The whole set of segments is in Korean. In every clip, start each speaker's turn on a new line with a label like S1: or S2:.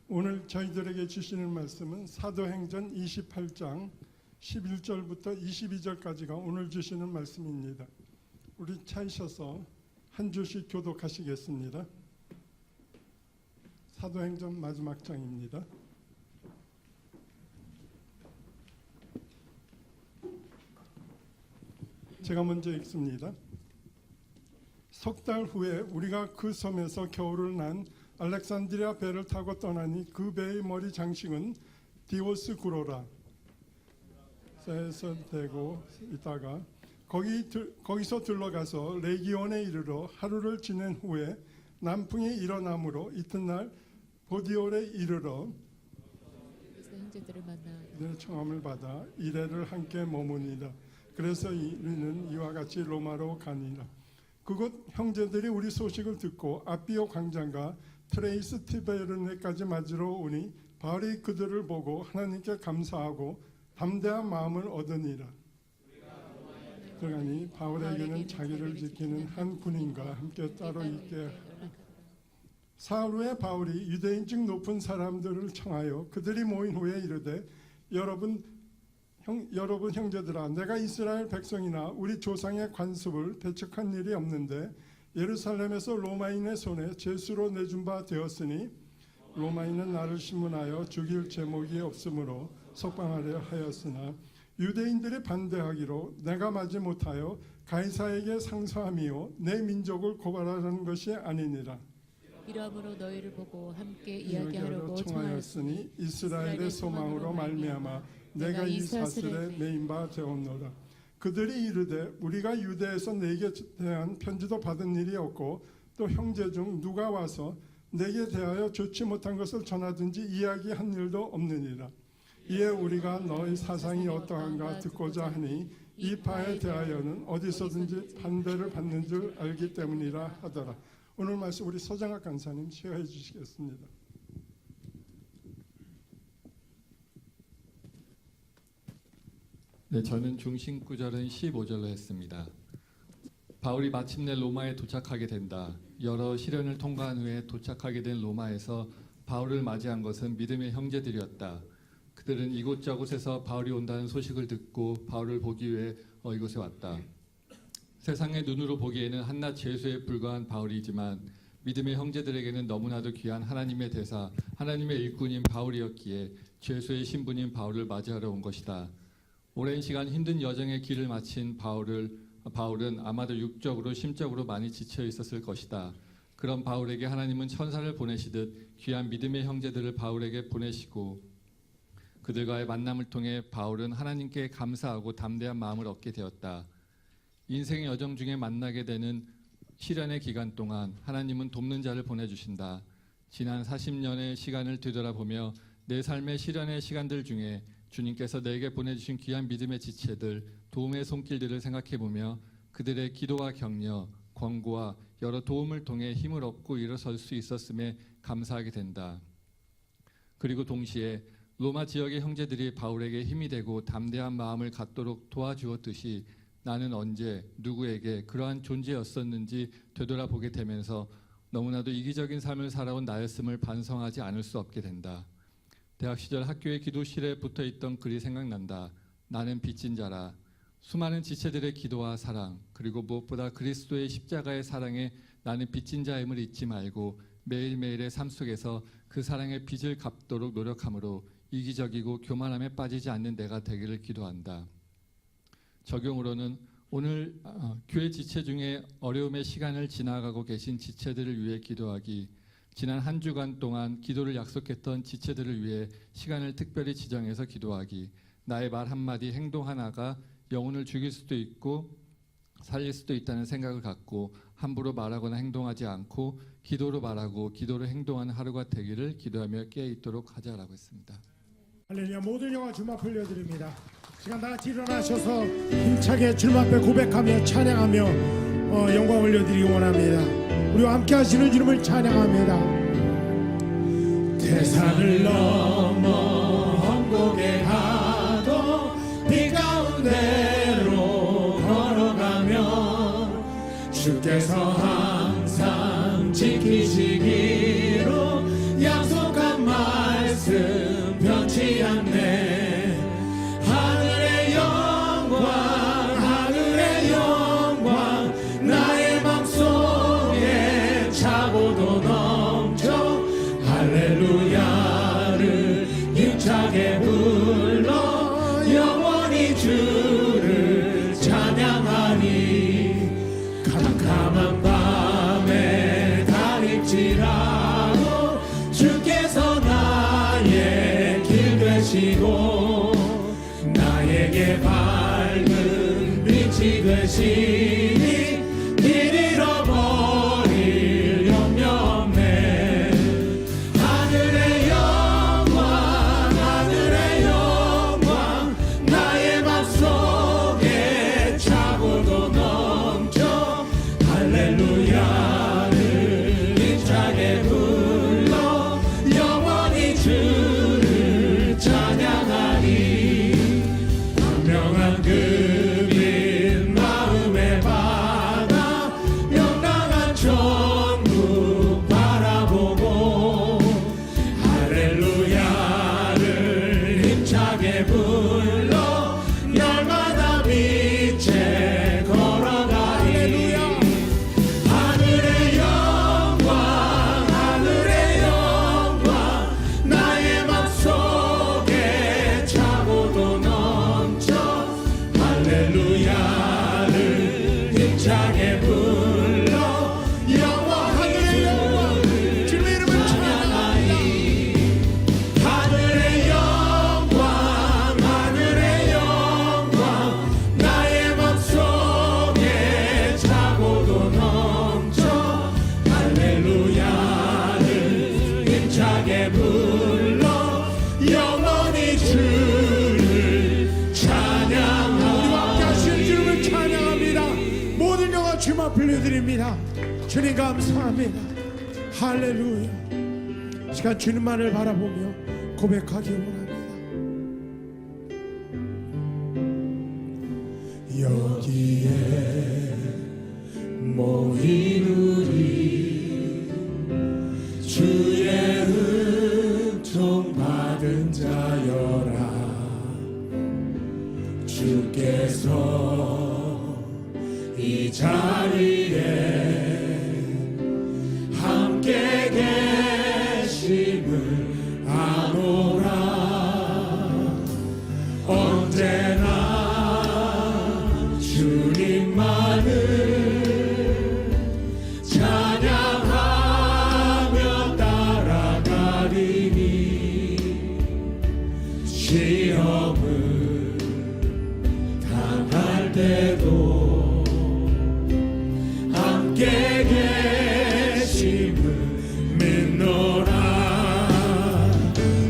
S1: 오늘 저희들에게 주시는 말씀은 사도행전 28장 11절부터 22절까지가 오늘 주시는 말씀입니다. 우리 찾으셔서 한 줄씩 교독하시겠습니다. 사도행전 마지막 장입니다. 제가 먼저 읽습니다. 석 달 후에 우리가 그 섬에서 겨울을 난 알렉산드리아 배를 타고 떠나니 그 배의 머리 장식은 디오스구로라 에서 되고 있다가 거기서 들러가서 레기온에 이르러 하루를 지낸 후에 남풍이 일어나므로 이튿날 보디올에 이르러
S2: 형제들을 만나
S1: 내 청함을 받아 이레를 함께 머무니라. 그래서 우리는 이와 같이 로마로 가니라. 그곳 형제들이 우리 소식을 듣고 아비오 광장과 트레이스 티베르네까지 맞으러 오니 바울이 그들을 보고 하나님께 감사하고 담대한 마음을 얻으니라. 그러니 바울에게는 자기를 지키는 한 군인과 함께 따로 있게 사흘 후에 바울이 유대인 중 높은 사람들을 청하여 그들이 모인 후에 이르되 여러분 형제들아, 내가 이스라엘 백성이나 우리 조상의 관습을 배척한 일이 없는데 예루살렘에서 로마인의 손에 죄수로 내준 바 되었으니 로마인은 나를 신문하여 죽일 제목이 없으므로 석방하려 하였으나 유대인들이 반대하기로 내가 마지 못하여 가이사에게 상소함이요 내 민족을 고발하라는 것이 아니니라.
S2: 이러므로 너희를 보고 함께 이야기하려고
S1: 청하였으니 이스라엘의 소망으로 말미암아 내가 이 사슬에 매인 바 되었노라. 그들이 이르되 우리가 유대에서 내게 대한 편지도 받은 일이 없고 또 형제 중 누가 와서 내게 대하여 좋지 못한 것을 전하든지 이야기한 일도 없느니라. 이에 우리가 너희 사상이 어떠한가 듣고자 하니 이 바에 대하여는 어디서든지 반대를 받는 줄 알기 때문이라 하더라. 오늘 말씀 우리 서장학 간사님 시작해 주시겠습니다.
S3: 네, 저는 중심 구절은 15절로 했습니다. 바울이 마침내 로마에 도착하게 된다. 여러 시련을 통과한 후에 도착하게 된 로마에서 바울을 맞이한 것은 믿음의 형제들이었다. 그들은 이곳저곳에서 바울이 온다는 소식을 듣고 바울을 보기 위해 이곳에 왔다. 세상의 눈으로 보기에는 한낱 죄수에 불과한 바울이지만 믿음의 형제들에게는 너무나도 귀한 하나님의 대사, 하나님의 일꾼인 바울이었기에 죄수의 신분인 바울을 맞이하러 온 것이다. 오랜 시간 힘든 여정의 길을 마친 바울은 아마도 육적으로 심적으로 많이 지쳐 있었을 것이다. 그런 바울에게 하나님은 천사를 보내시듯 귀한 믿음의 형제들을 바울에게 보내시고 그들과의 만남을 통해 바울은 하나님께 감사하고 담대한 마음을 얻게 되었다. 인생의 여정 중에 만나게 되는 시련의 기간 동안 하나님은 돕는 자를 보내주신다. 지난 40년의 시간을 되돌아보며 내 삶의 시련의 시간들 중에 주님께서 내게 보내주신 귀한 믿음의 지체들, 도움의 손길들을 생각해보며 그들의 기도와 격려, 권고와 여러 도움을 통해 힘을 얻고 일어설 수 있었음에 감사하게 된다. 그리고 동시에 로마 지역의 형제들이 바울에게 힘이 되고 담대한 마음을 갖도록 도와주었듯이 나는 언제 누구에게 그러한 존재였었는지 되돌아보게 되면서 너무나도 이기적인 삶을 살아온 나였음을 반성하지 않을 수 없게 된다. 대학 시절 학교의 기도실에 붙어있던 글이 생각난다. 나는 빚진 자라. 수많은 지체들의 기도와 사랑, 그리고 무엇보다 그리스도의 십자가의 사랑에 나는 빚진 자임을 잊지 말고 매일매일의 삶 속에서 그 사랑의 빚을 갚도록 노력함으로 이기적이고 교만함에 빠지지 않는 내가 되기를 기도한다. 적용으로는 오늘 교회 지체 중에 어려움의 시간을 지나가고 계신 지체들을 위해 기도하기, 지난 한 주간 동안 기도를 약속했던 지체들을 위해 시간을 특별히 지정해서 기도하기, 나의 말 한마디 행동 하나가 영혼을 죽일 수도 있고 살릴 수도 있다는 생각을 갖고 함부로 말하거나 행동하지 않고 기도로 말하고 기도로 행동하는 하루가 되기를 기도하며 깨어 있도록 하자라고 했습니다.
S4: 할렐루야. 모든 영화 주님 앞에 올려드립니다. 시간 다 같이 일어나셔서 힘차게 주님 앞에 고백하며 찬양하며 영광 올려드리기 원합니다. 우리와 함께 하시는 주님을 찬양합니다.
S5: 대산을 넘어 험곡에 가도 비 가운데로 걸어가며 주께서 항상 지키시기로 약속한 말 되시고 나에게 밝은 빛이 되시니 길 잃어버릴 염려 없네. 하늘의 영광 나의 맘속에 차고도 넘쳐 할렐루야를 힘차게 불러 영원히 주를 찬양하리. 분명한 그빛 마음에 받아 영광한 천국 바라보고 할렐루야를 힘차게 불러 날마다 빛에 걸어가리. 하늘의 영광 나의 맘속에 차고도 넘쳐 할렐루야를 힘차게 불러 영원히 주의 이름을 찬양하리. 하늘의 영광 나의 맘속에 차고도 넘쳐 할렐루야를 힘차게 불러 영원히 주를 찬양하리.
S4: 우리와 함께 하시는 주님을 찬양합니다. 모든 영광 주님 앞에 올려드립니다. 주님 감사합니다. 할렐루야. 이 시간 주님만을 바라보며 고백하기 원합니다.
S5: 여기에 모인 우리 주의 은총 받은 자여라. 주께서 이 자리에 함께 계심을 아노라. 언제나 주님만을 찬양하며 따라가리니 시험을 당할 때도 함께 계심을 믿노라.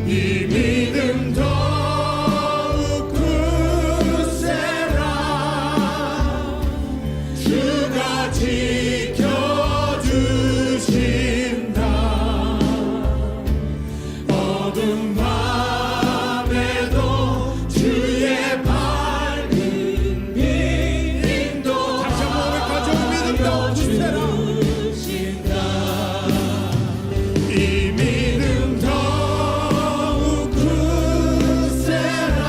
S5: 이 믿음 더욱 굳세라. 주가 지켜주신다. 어둠 밤에도 주의 밝은 빛 인도
S4: 다시 한번 고백하죠. 믿음 더욱 굳세라.
S5: 주신다. 이 믿음 더욱 굳세라.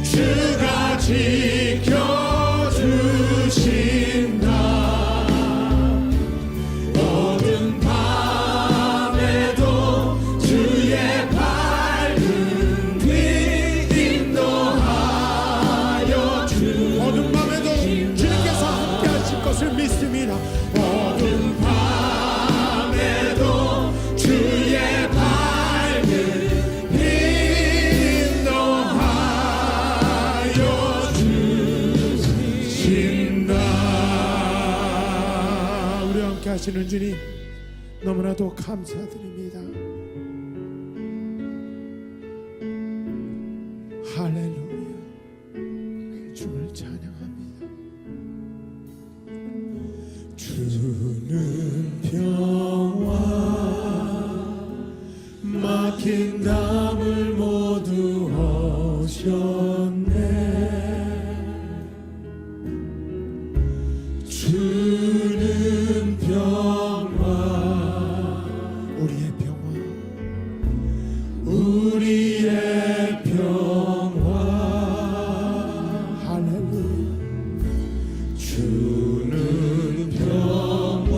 S5: 주가 지켜주신다. 어두운 밤에도 주의 밝은 빛 인도하여
S4: 어둠 밤에도 주님께서 함께 하실 것을 믿습니다.
S5: 어두운 밤에도 주의 밝은 빛 인도하여 주신다.
S4: 우리 함께 하시는 주님 너무나도 감사드립니다. 할렐루야. 주를 찬양합니다.
S5: 주는 평화 막힌 담을 모두 허셨네. 주는 평화
S4: 우리의 평화
S5: 우리의 평화
S4: 할렐루야.
S5: 주는 평화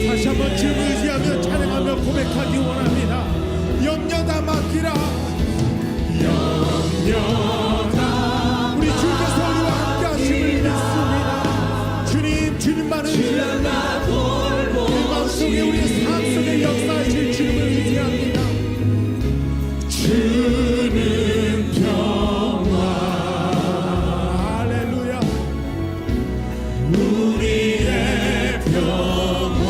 S4: 다시 한번 주님을 의지하며 찬양하며 고백하기 원합니다. 염려다 맡기라. 우리 주께서 우리와 함께 하심을 믿습니다. 주님만은 이 마음속에 우리의 삶 속에 역사하실 주님을 의지합니다.
S5: 주는 평화
S4: 할렐루야.
S5: 우리의 평화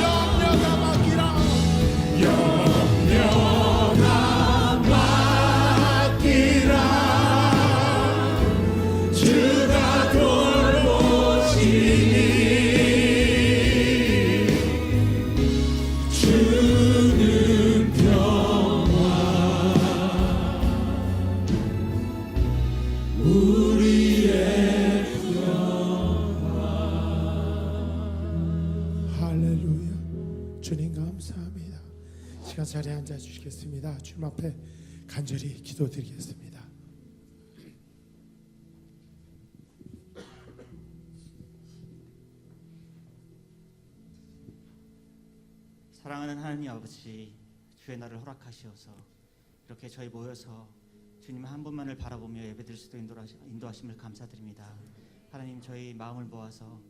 S4: 염려다 맡기라.
S5: 염려가 맡기라 주가 돌보시니 주는 평화 우리의
S4: 할렐루야. 주님 감사합니다. 시간 자리에 앉아 주시겠습니다. 주님 앞에 간절히 기도드리겠습니다.
S6: 사랑하는 하나님 아버지, 주의 날을 허락하시어서 이렇게 저희 모여서 주님 한 분만을 바라보며 예배드릴 수도 인도하심을 감사드립니다. 하나님, 저희 마음을 모아서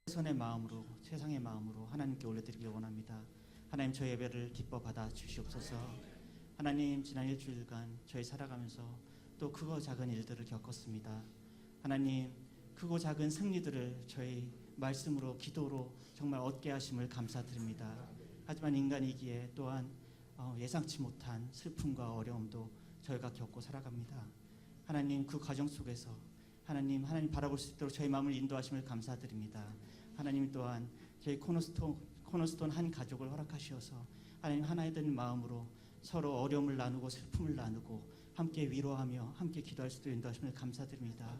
S6: 최선의 마음으로, 최상의 마음으로 하나님께 올려드리길 원합니다. 하나님, 저희 예배를 기뻐 받아 주시옵소서. 하나님, 지난 일주일간 저희 살아가면서 또 크고 작은 일들을 겪었습니다. 하나님, 크고 작은 승리들을 저희 말씀으로, 기도로 정말 얻게 하심을 감사드립니다. 하지만 인간이기에 또한 예상치 못한 슬픔과 어려움도 저희가 겪고 살아갑니다. 하나님, 그 과정 속에서 하나님 바라볼 수 있도록 저희 마음을 인도하심을 감사드립니다. 하나님 또한 저희 코너스톤 한 가족을 허락하시어서 하나님 하나의 된 마음으로 서로 어려움을 나누고 슬픔을 나누고 함께 위로하며 함께 기도할 수도 인도하심을 감사드립니다.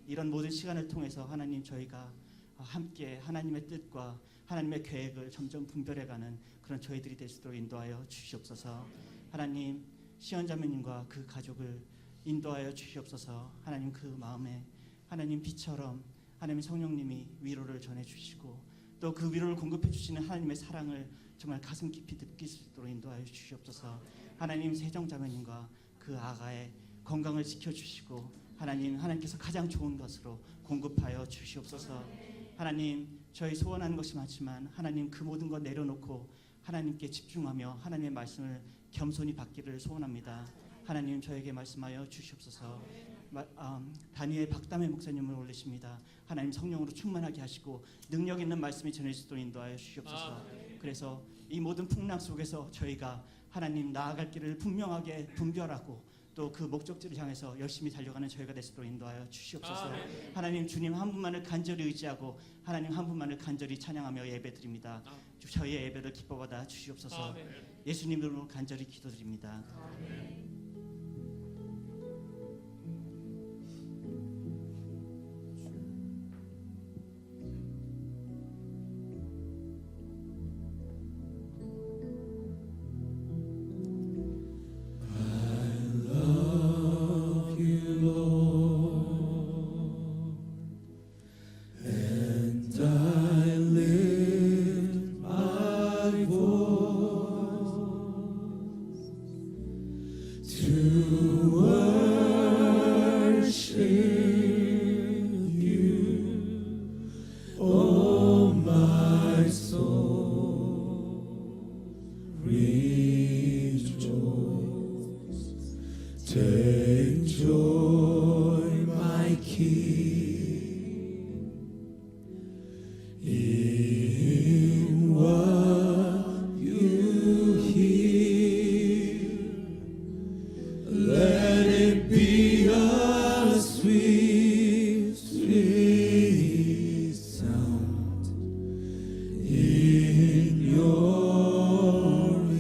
S6: 이런 모든 시간을 통해서 하나님, 저희가 함께 하나님의 뜻과 하나님의 계획을 점점 분별해가는 그런 저희들이 될 수 있도록 인도하여 주시옵소서. 하나님, 시언자매님과 그 가족을 인도하여 주시옵소서. 하나님, 그 마음에 하나님 빛처럼 하나님 성령님이 위로를 전해주시고 또 그 위로를 공급해 주시는 하나님의 사랑을 정말 가슴 깊이 느낄 수 있도록 인도하여 주시옵소서. 하나님, 세정자매님과 그 아가의 건강을 지켜주시고 하나님께서 가장 좋은 것으로 공급하여 주시옵소서. 하나님, 저희 소원하는 것이 많지만 하나님, 그 모든 것 내려놓고 하나님께 집중하며 하나님의 말씀을 겸손히 받기를 소원합니다. 하나님, 저에게 말씀하여 주시옵소서. 다니엘 박담회 목사님을 올리십니다. 하나님, 성령으로 충만하게 하시고 능력 있는 말씀이 전해질 수 있도록 인도하여 주시옵소서. 그래서 이 모든 풍랑 속에서 저희가 하나님 나아갈 길을 분명하게 분별하고 또 그 목적지를 향해서 열심히 달려가는 저희가 될 수 있도록 인도하여 주시옵소서. 하나님, 주님 한 분만을 간절히 의지하고 하나님 한 분만을 간절히 찬양하며 예배드립니다. 저희의 예배를 기뻐받아 주시옵소서. 예수님 이름으로 간절히 기도드립니다.
S5: Take joy, my King, in what you hear. Let it be a sweet, sweet sound in your ear.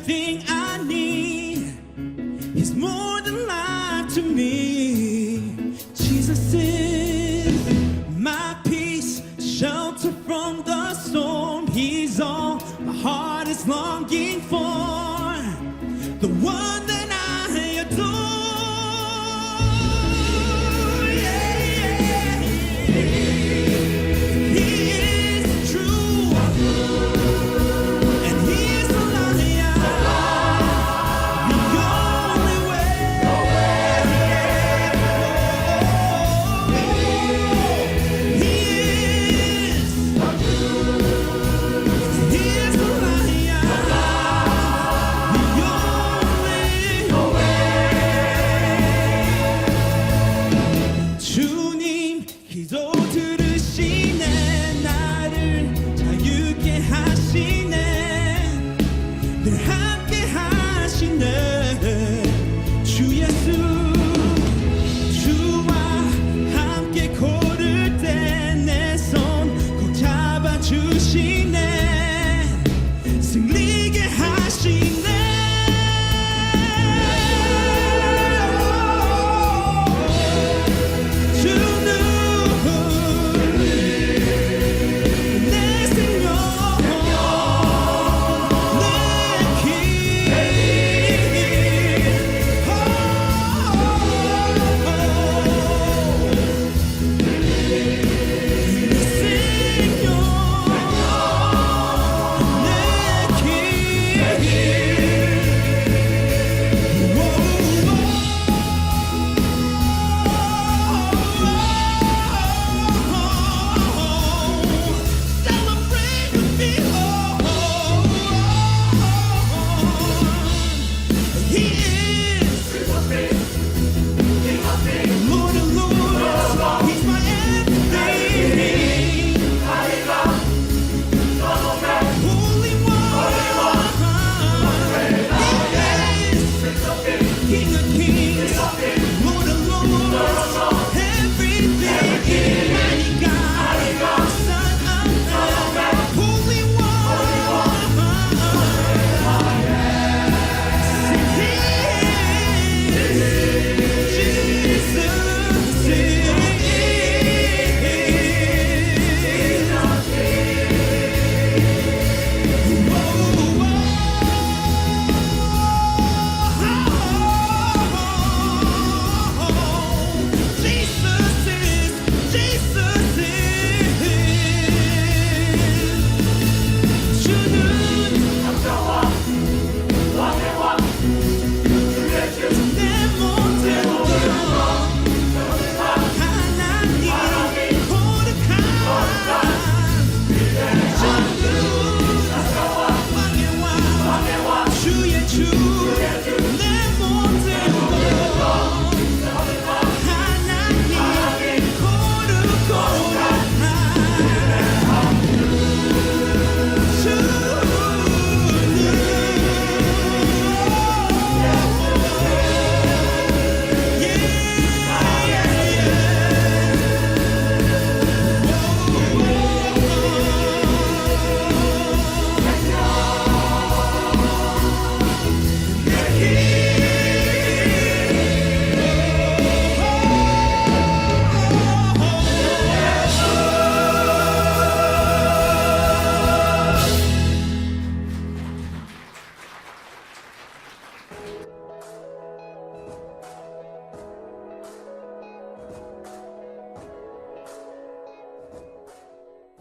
S5: everything I need. He's more than life to me. Jesus is my peace, shelter from the storm. He's all my heart is longing for, the one that I adore. Yeah, He is true, and He is a liar. The only way. He is a liar. 주님 기도 들으시네. 나를 자유케 하시네. 늘 함께 하시네. 주 예수 주와 함께 걸을 때 내 손 꼭 잡아주시네. 승리게 하시네.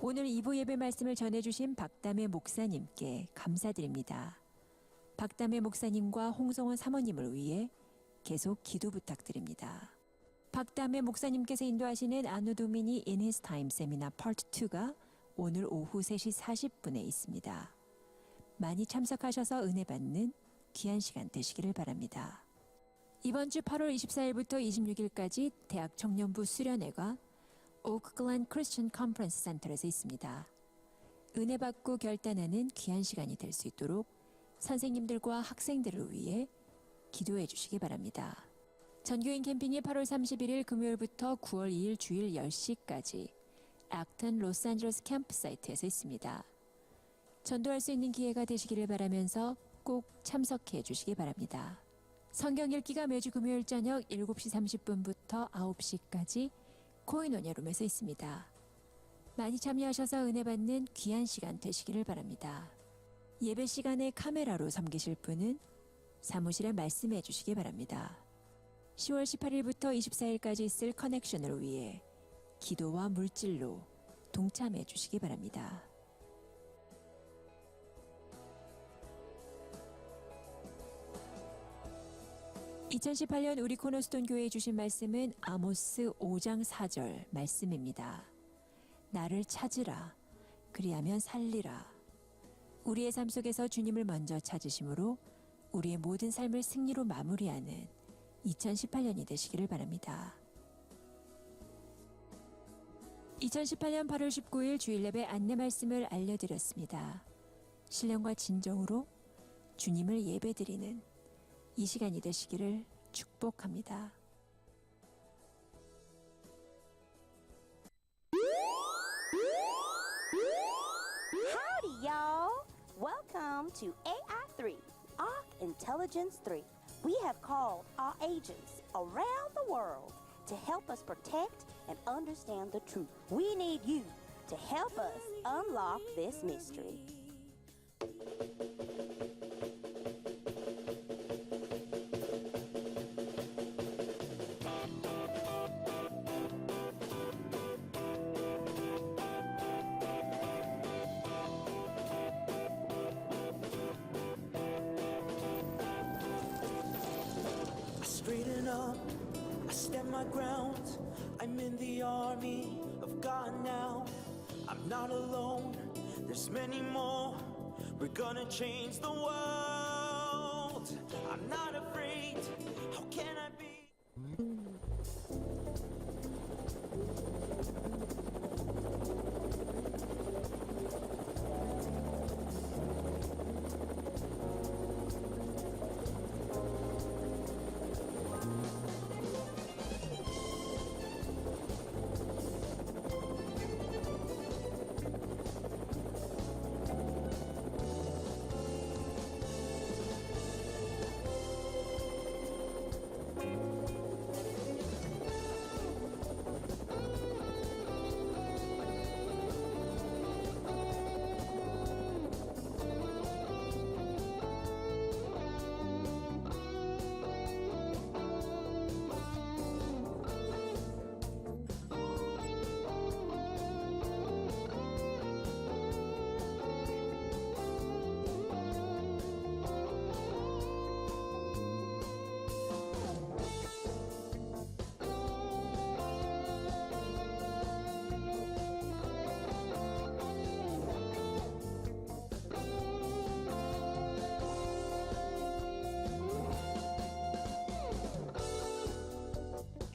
S7: 오늘 2부 예배 말씀을 전해주신 박담회 목사님께 감사드립니다. 박담회 목사님과 홍성원 사모님을 위해 계속 기도 부탁드립니다. 박담회 목사님께서 인도하시는 안누 도미니 In His Time 세미나 파트 2가 오늘 오후 3시 40분에 있습니다. 많이 참석하셔서 은혜 받는 귀한 시간 되시기를 바랍니다. 이번 주 8월 24일부터 26일까지 대학 청년부 수련회가 오크글랜 크리스천 컨퍼런스 센터에서 있습니다. 은혜 받고 결단하는 귀한 시간이 될 수 있도록 선생님들과 학생들을 위해 기도해 주시기 바랍니다. 전교인 캠핑이 8월 31일 금요일부터 9월 2일 주일 10시까지 액턴 로스앤젤레스 캠프사이트에서 있습니다. 전도할 수 있는 기회가 되시기를 바라면서 꼭 참석해 주시기 바랍니다. 성경 읽기가 매주 금요일 저녁 7시 30분부터 9시까지 코인원야룸에서 있습니다. 많이 참여하셔서 은혜 받는 귀한 시간 되시기를 바랍니다. 예배 시간에 카메라로 섬기실 분은 사무실에 말씀해 주시기 바랍니다. 10월 18일부터 24일까지 있을 커넥션을 위해 기도와 물질로 동참해 주시기 바랍니다. (2018년) 우리 코너스톤 교회에 주신 말씀은 아모스 5장 4절 말씀입니다. 나를 찾으라 그리하면 살리라. 우리의 삶 속에서 주님을 먼저 찾으심으로 우리의 모든 삶을 승리로 마무리하는 2018년이 되시기를 바랍니다. 2018년 8월 19일 주일 예배 안내 말씀을 알려드렸습니다. 신령과 진정으로 주님을 예배드리는 이 시간이 되시기를 축복합니다.
S8: Howdy, y'all! Welcome to AI3, Arc Intelligence 3. We have called our agents around the world to help us protect and understand the truth. We need you to help us unlock this mystery.
S5: I straighten up, I stand my ground. I'm in the army of God now. I'm not alone, there's many more. We're gonna change the world. I'm not afraid, how can I be?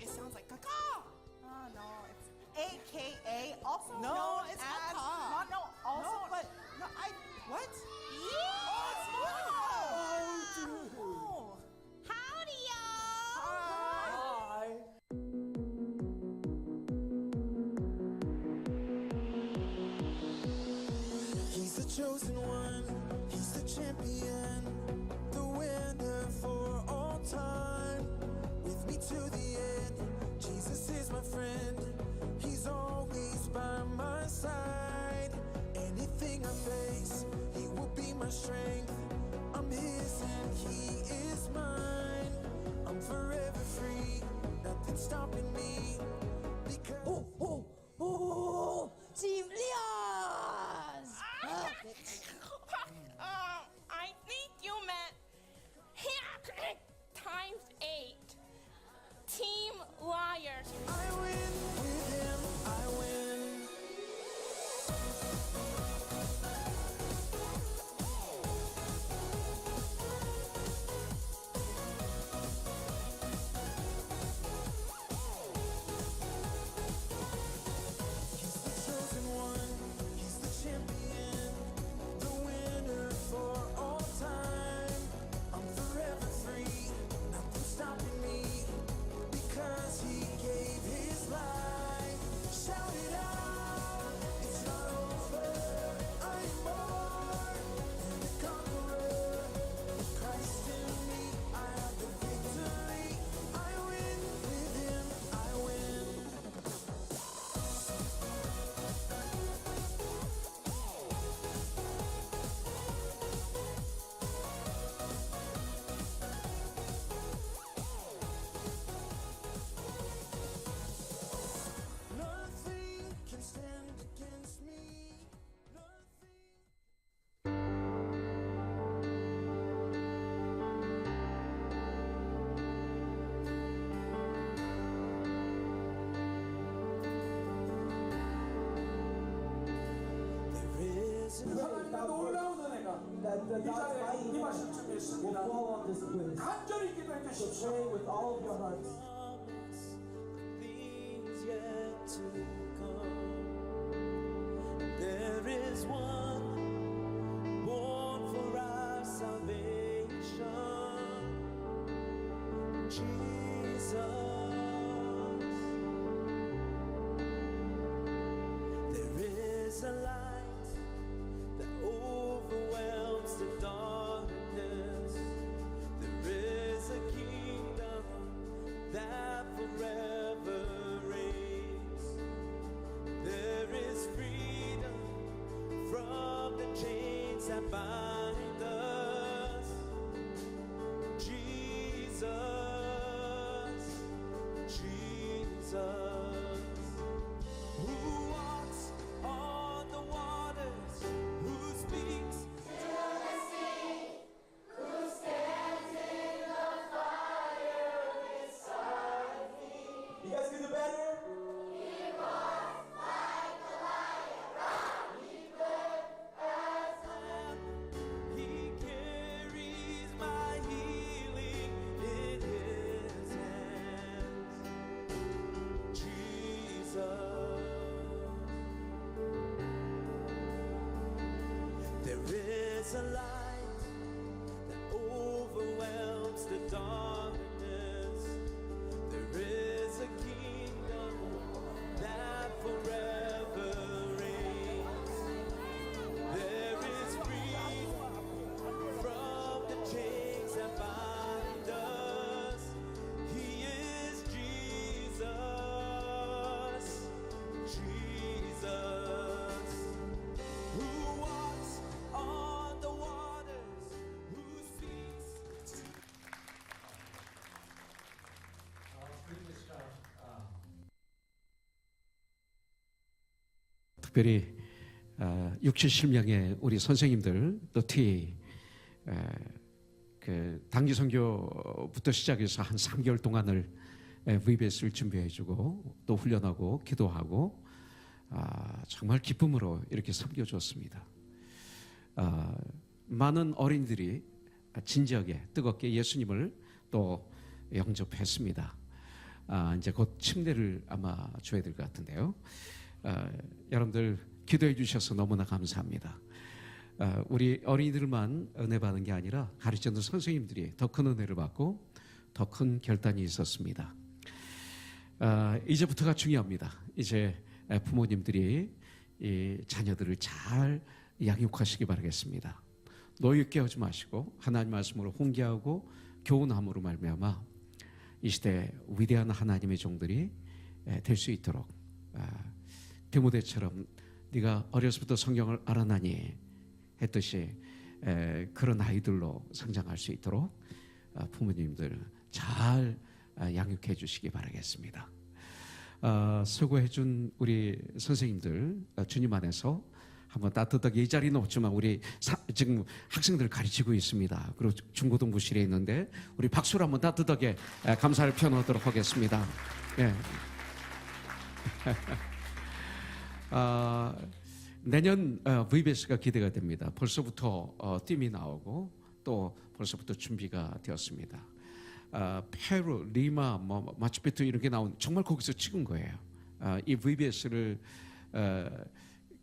S9: It sounds like caca.
S10: Oh no, it's AKA, also
S9: No,
S10: known
S9: it's
S10: as
S9: caca.
S10: no, also
S9: No, but no, what?
S10: Oh, howdy, y'all.
S5: He's the chosen one, he's the champion, the winner for all time. With me to the end, Jesus is my friend, he's always by my side. Anything I face, he will be my strength. I'm his and he is mine. I'm forever free, nothing stopping me. Because
S8: Team Leons!
S10: I think you meant times 8. Team Liars.
S5: I win with him, I win. 이 자리에 임하실 줄 믿습니다. 간절히 기도해 주십시오.
S11: things yet to come. There is one born for our salvation, Jesus. There is a light that overwhelms the darkness. There is a kingdom that forever reigns. There is freedom from the chains that bind us. Jesus, Jesus, who walks on the waters, who speaks to the sea, who stands in the fire beside me. You guys can do better? He was like a lion, he good as a lamb. He carries my healing in his hands. Jesus. There is a light that overwhelms the darkness. There is a kingdom that forever reigns. There is freedom from the chains that bind us. He is Jesus, Jesus, who walks on the waters, who speaks.
S12: 특별히 67명의 우리 선생님들 또 그 단기 선교부터 시작해서 한 3개월 동안을 VBS를 준비해주고 또 훈련하고 기도하고 정말 기쁨으로 이렇게 섬겨줬습니다. 많은 어린이들이 진지하게 뜨겁게 예수님을 또 영접했습니다. 이제 곧 침례를 아마 줘야 될 것 같은데요. 여러분들 기도해 주셔서 너무나 감사합니다. 우리 어린이들만 은혜 받은 게 아니라 가르치는 선생님들이 더 큰 은혜를 받고 더 큰 결단이 있었습니다. 이제부터가 중요합니다. 이제 부모님들이 이 자녀들을 잘 양육하시기 바라겠습니다. 노엽게 하지 마시고 하나님 말씀으로 훈계하고 교훈함으로 말미암아 이 시대 위대한 하나님의 종들이 될 수 있도록 디모데처럼 네가 어려서부터 성경을 알아나니 했듯이 그런 아이들로 성장할 수 있도록 부모님들 잘 양육해 주시기 바라겠습니다. 수고해 준 우리 선생님들 주님 안에서 한번 따뜻하게 이 자리는 없지만 우리 지금 학생들 가르치고 있습니다. 그리고 중고등부실에 있는데 우리 박수로 한번 따뜻하게 감사를 표현하도록 하겠습니다. 예. 내년 VBS가 기대가 됩니다. 벌써부터 팀이 나오고 또 벌써부터 준비가 되었습니다. 페루, 리마, 마추픽추 이런 게 나온 정말 거기서 찍은 거예요. 이 VBS를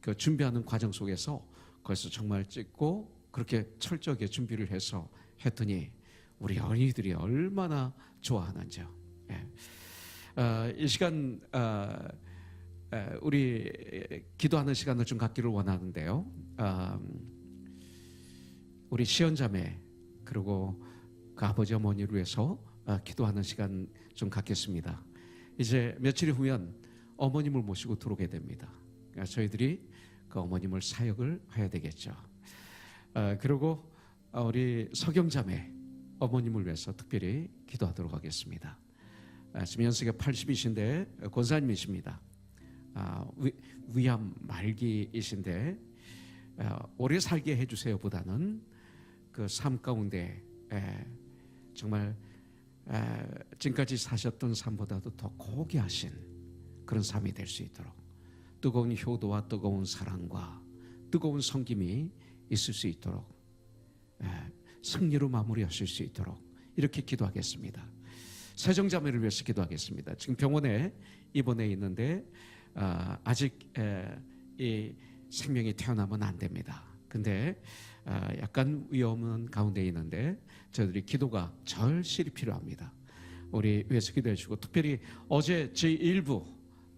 S12: 그 준비하는 과정 속에서 거기서 정말 찍고 그렇게 철저하게 준비를 해서 했더니 우리 어린이들이 얼마나 좋아하는지요. 예. 이 시간 우리 기도하는 시간을 좀 갖기를 원하는데요. 우리 시연자매 그리고 그 아버지 어머니를 위해서 기도하는 시간 좀 갖겠습니다. 이제 며칠 후면 어머님을 모시고 들어오게 됩니다. 저희들이 그 어머님을 사역을 해야 되겠죠. 그리고 우리 서경자매 어머님을 위해서 특별히 기도하도록 하겠습니다. 지금 연세가 80이신데 권사님이십니다. 위암 말기이신데 오래 살게 해주세요 보다는 그 삶 가운데 정말 지금까지 사셨던 삶보다도 더 고귀하신 그런 삶이 될 수 있도록 뜨거운 효도와 뜨거운 사랑과 뜨거운 섬김이 있을 수 있도록 승리로 마무리하실 수 있도록 이렇게 기도하겠습니다. 세정자매를 위해서 기도하겠습니다. 지금 병원에 입원해 있는데 아직 이 생명이 태어나면 안 됩니다. 근데 약간 위험은 가운데 있는데 저희들이 기도가 절실히 필요합니다. 우리 위해서 기도해 주시고, 특별히 어제 제1부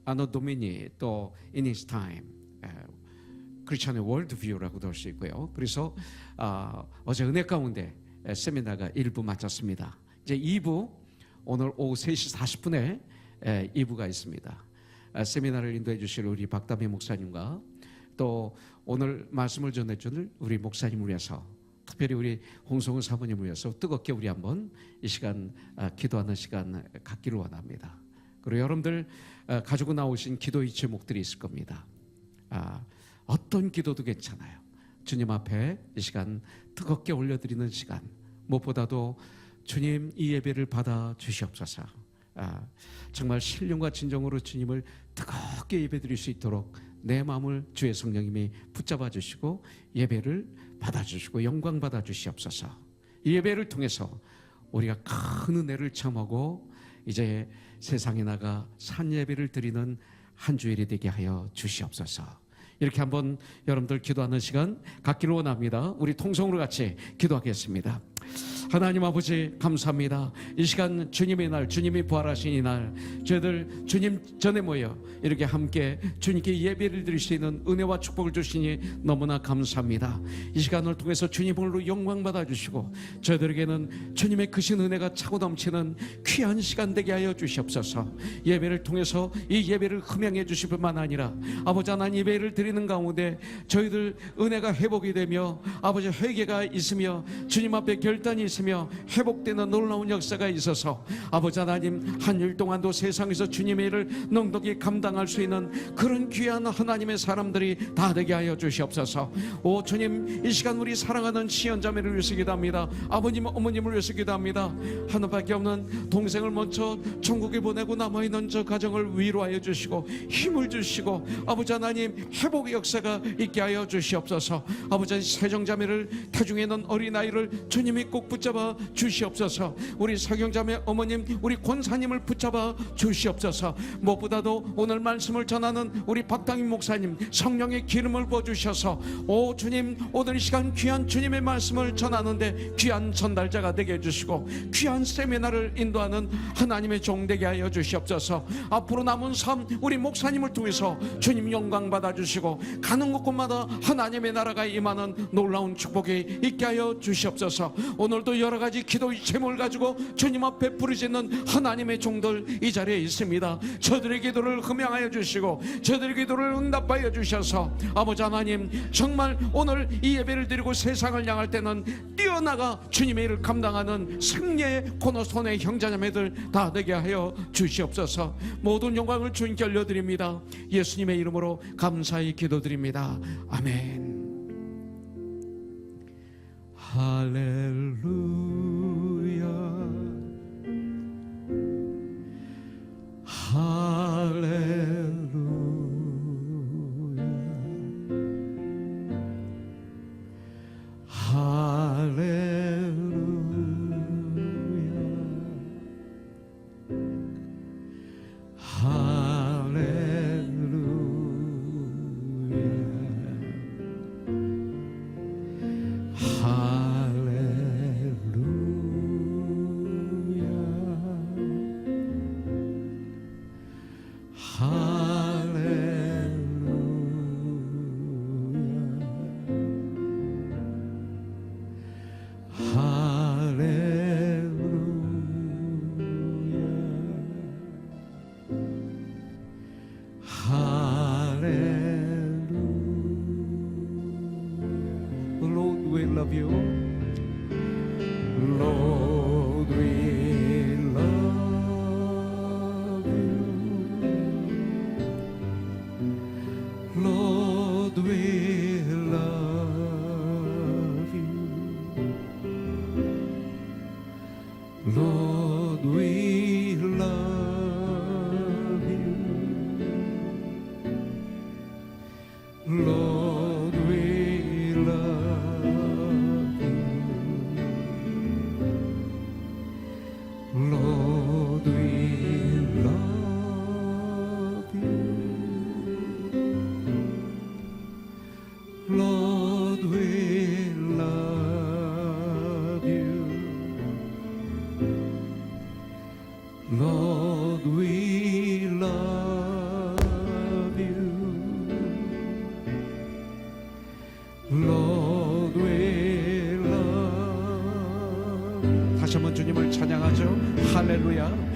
S12: 아노 도미니 또 In His Time 크리스천의 월드뷰라고도 할 수 있고요. 그래서 어제 은혜 가운데 세미나가 1부 마쳤습니다. 이제 2부 오늘 오후 3시 40분에 2부가 있습니다. 세미나를 인도해 주실 우리 박다미 목사님과 또 오늘 말씀을 전해줄 우리 목사님을 위해서, 특별히 우리 홍성훈 사모님을 위해서 뜨겁게 우리 한번 이 시간 기도하는 시간 갖기를 원합니다. 그리고 여러분들 가지고 나오신 기도의 제목들이 있을 겁니다. 어떤 기도도 괜찮아요. 주님 앞에 이 시간 뜨겁게 올려드리는 시간, 무엇보다도 주님 이 예배를 받아 주시옵소서. 정말 신령과 진정으로 주님을 뜨겁게 예배드릴 수 있도록 내 마음을 주의 성령님이 붙잡아 주시고 예배를 받아주시고 영광 받아주시옵소서. 이 예배를 통해서 우리가 큰 은혜를 체험하고 이제 세상에 나가 산 예배를 드리는 한 주일이 되게 하여 주시옵소서. 이렇게 한번 여러분들 기도하는 시간 갖기를 원합니다. 우리 통성으로 같이 기도하겠습니다. 하나님 아버지 감사합니다. 이 시간 주님의 날, 주님이 부활하신 이 날, 저희들 주님 전에 모여 이렇게 함께 주님께 예배를 드릴 수 있는 은혜와 축복을 주시니 너무나 감사합니다. 이 시간을 통해서 주님으로 영광 받아주시고 저희들에게는 주님의 크신 은혜가 차고 넘치는 귀한 시간 되게 하여 주시옵소서. 예배를 통해서 이 예배를 흠양해 주실 뿐만 아니라 아버지 하나님 예배를 드리는 가운데 저희들 은혜가 회복이 되며 아버지 회개가 있으며 주님 앞에 결단이 있으며 회복되는 놀라운 역사가 있어서 아버지 하나님 한 일 동안도 세상에서 주님의 일을 넉넉히 감당할 수 있는 그런 귀한 하나님의 사람들이 다 되게 하여 주시옵소서. 오 주님, 이 시간 우리 사랑하는 시연자매를 위해서 기도합니다. 아버님 어머님을 위해서 기도합니다. 하나밖에 없는 동생을 먼저 천국에 보내고 남아있는 저 가정을 위로하여 주시고 힘을 주시고 아버지 하나님 회복의 역사가 있게 하여 주시옵소서. 아버지 세정자매를 태중에 있는 어린아이를 주님이 꼭 붙잡아 주시옵소서. 우리 사경자매 어머님, 우리 권사님을 붙잡아 주시옵소서. 무엇보다도 오늘 말씀을 전하는 우리 박당임 목사님 성령의 기름을 부어주셔서 오 주님, 오늘 이 시간 귀한 주님의 말씀을 전하는데 귀한 전달자가 되게 해주시고 귀한 세미나를 인도하는 하나님의 종 되게 하여 주시옵소서. 앞으로 남은 삶 우리 목사님을 통해서 주님 영광 받아주시고 가는 곳곳마다 하나님의 나라가 임하는 놀라운 축복이 있게 하여 주시옵소서. 오늘도 여러 가지 기도의 제목을 가지고 주님 앞에 부르짖는 하나님의 종들 이 자리에 있습니다. 저들의 기도를 흠양하여 주시고 저들의 기도를 응답하여 주셔서 아버지 하나님 정말 오늘 이 예배를 드리고 세상을 향할 때는 뛰어나가 주님의 일을 감당하는 승리의 코너손의 형제자매들 다 되게 하여 주시옵소서. 모든 영광을 주님께 올려드립니다. 예수님의 이름으로 감사히 기도드립니다. 아멘. 할렐루야 할렐루야 Lord, we love you. Lord, we love you. Lord, we love you. Lord, we love you. Lord, we love you. Lord, we love you. Lord, we love. 다시 한번 주님을 찬양하죠. 할렐루야.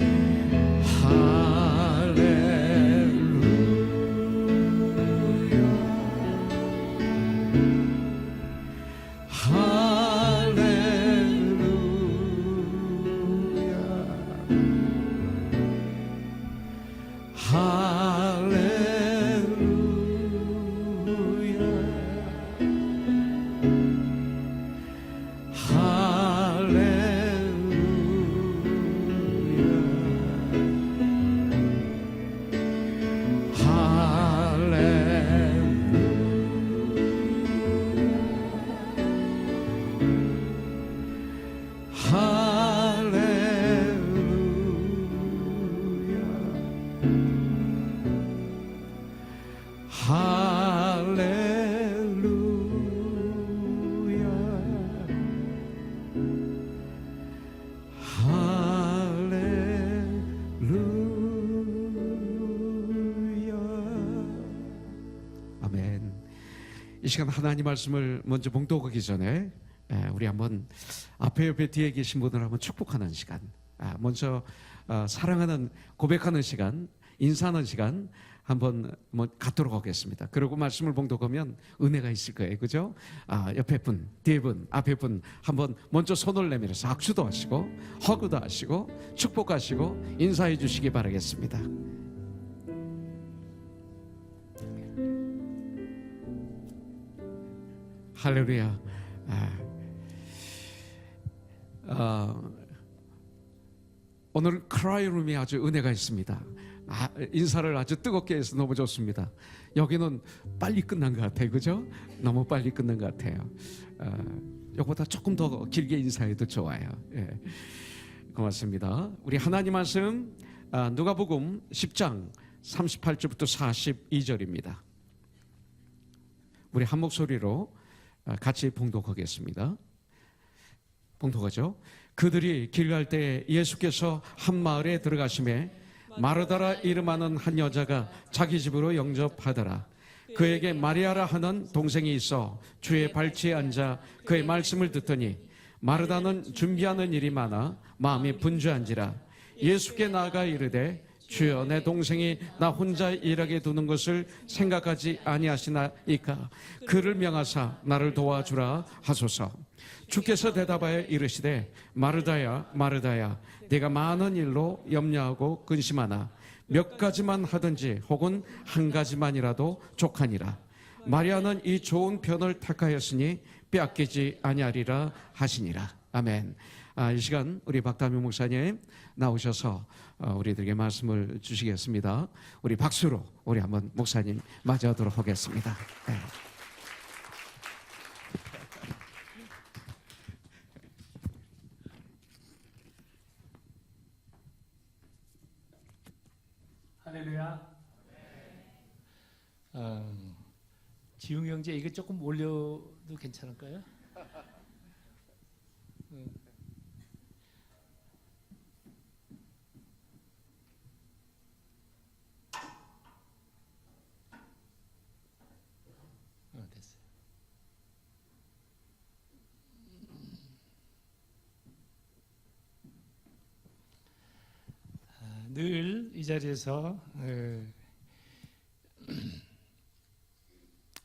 S12: 이 시간 하나님 말씀을 먼저 봉독하기 전에 우리 한번 앞에 옆에 뒤에 계신 분들 한번 축복하는 시간, 먼저 사랑하는 고백하는 시간, 인사하는 시간 한번 갖도록 하겠습니다. 그리고 말씀을 봉독하면 은혜가 있을 거예요, 그죠? 옆에 분, 뒤에 분, 앞에 분 한번 먼저 손을 내밀어서 악수도 하시고 허그도 하시고 축복하시고 인사해 주시기 바라겠습니다. 할렐루야. 오늘 크라이룸이 아주 은혜가 있습니다. 인사를 아주 뜨겁게 해서 너무 좋습니다. 여기는 빨리 끝난 것 같아요, 그죠? 너무 빨리 끝난 것 같아요. 이거보다 조금 더 길게 인사해도 좋아요. 예. 고맙습니다. 우리 하나님 말씀 누가복음 10장 38절부터 42절입니다. 우리 한 목소리로 같이 봉독하겠습니다. 봉독하죠. 그들이 길 갈 때 예수께서 한 마을에 들어가심에 마르다라 이름하는 한 여자가 자기 집으로 영접하더라. 그에게 마리아라 하는 동생이 있어 주의 발치에 앉아 그의 말씀을 듣더니 마르다는 준비하는 일이 많아 마음이 분주한지라. 예수께 나아가 이르되 주여, 내 동생이 나 혼자 일하게 두는 것을 생각하지 아니하시나이까. 그를 명하사 나를 도와주라 하소서. 주께서 대답하여 이르시되 마르다야 마르다야, 네가 많은 일로 염려하고 근심하나 몇 가지만 하든지 혹은 한 가지만이라도 족하니라. 마리아는 이 좋은 편을 택하였으니 빼앗기지 아니하리라 하시니라. 아멘. 이 시간 우리 박다미 목사님 나오셔서 우리들에게 말씀을 주시겠습니다. 우리 박수로 우리 한번 목사님 맞이하도록 하겠습니다. 네.
S13: 할렐루야. 지웅 형제 이거 조금 올려도 괜찮을까요? 됐어요. 늘 이 자리에서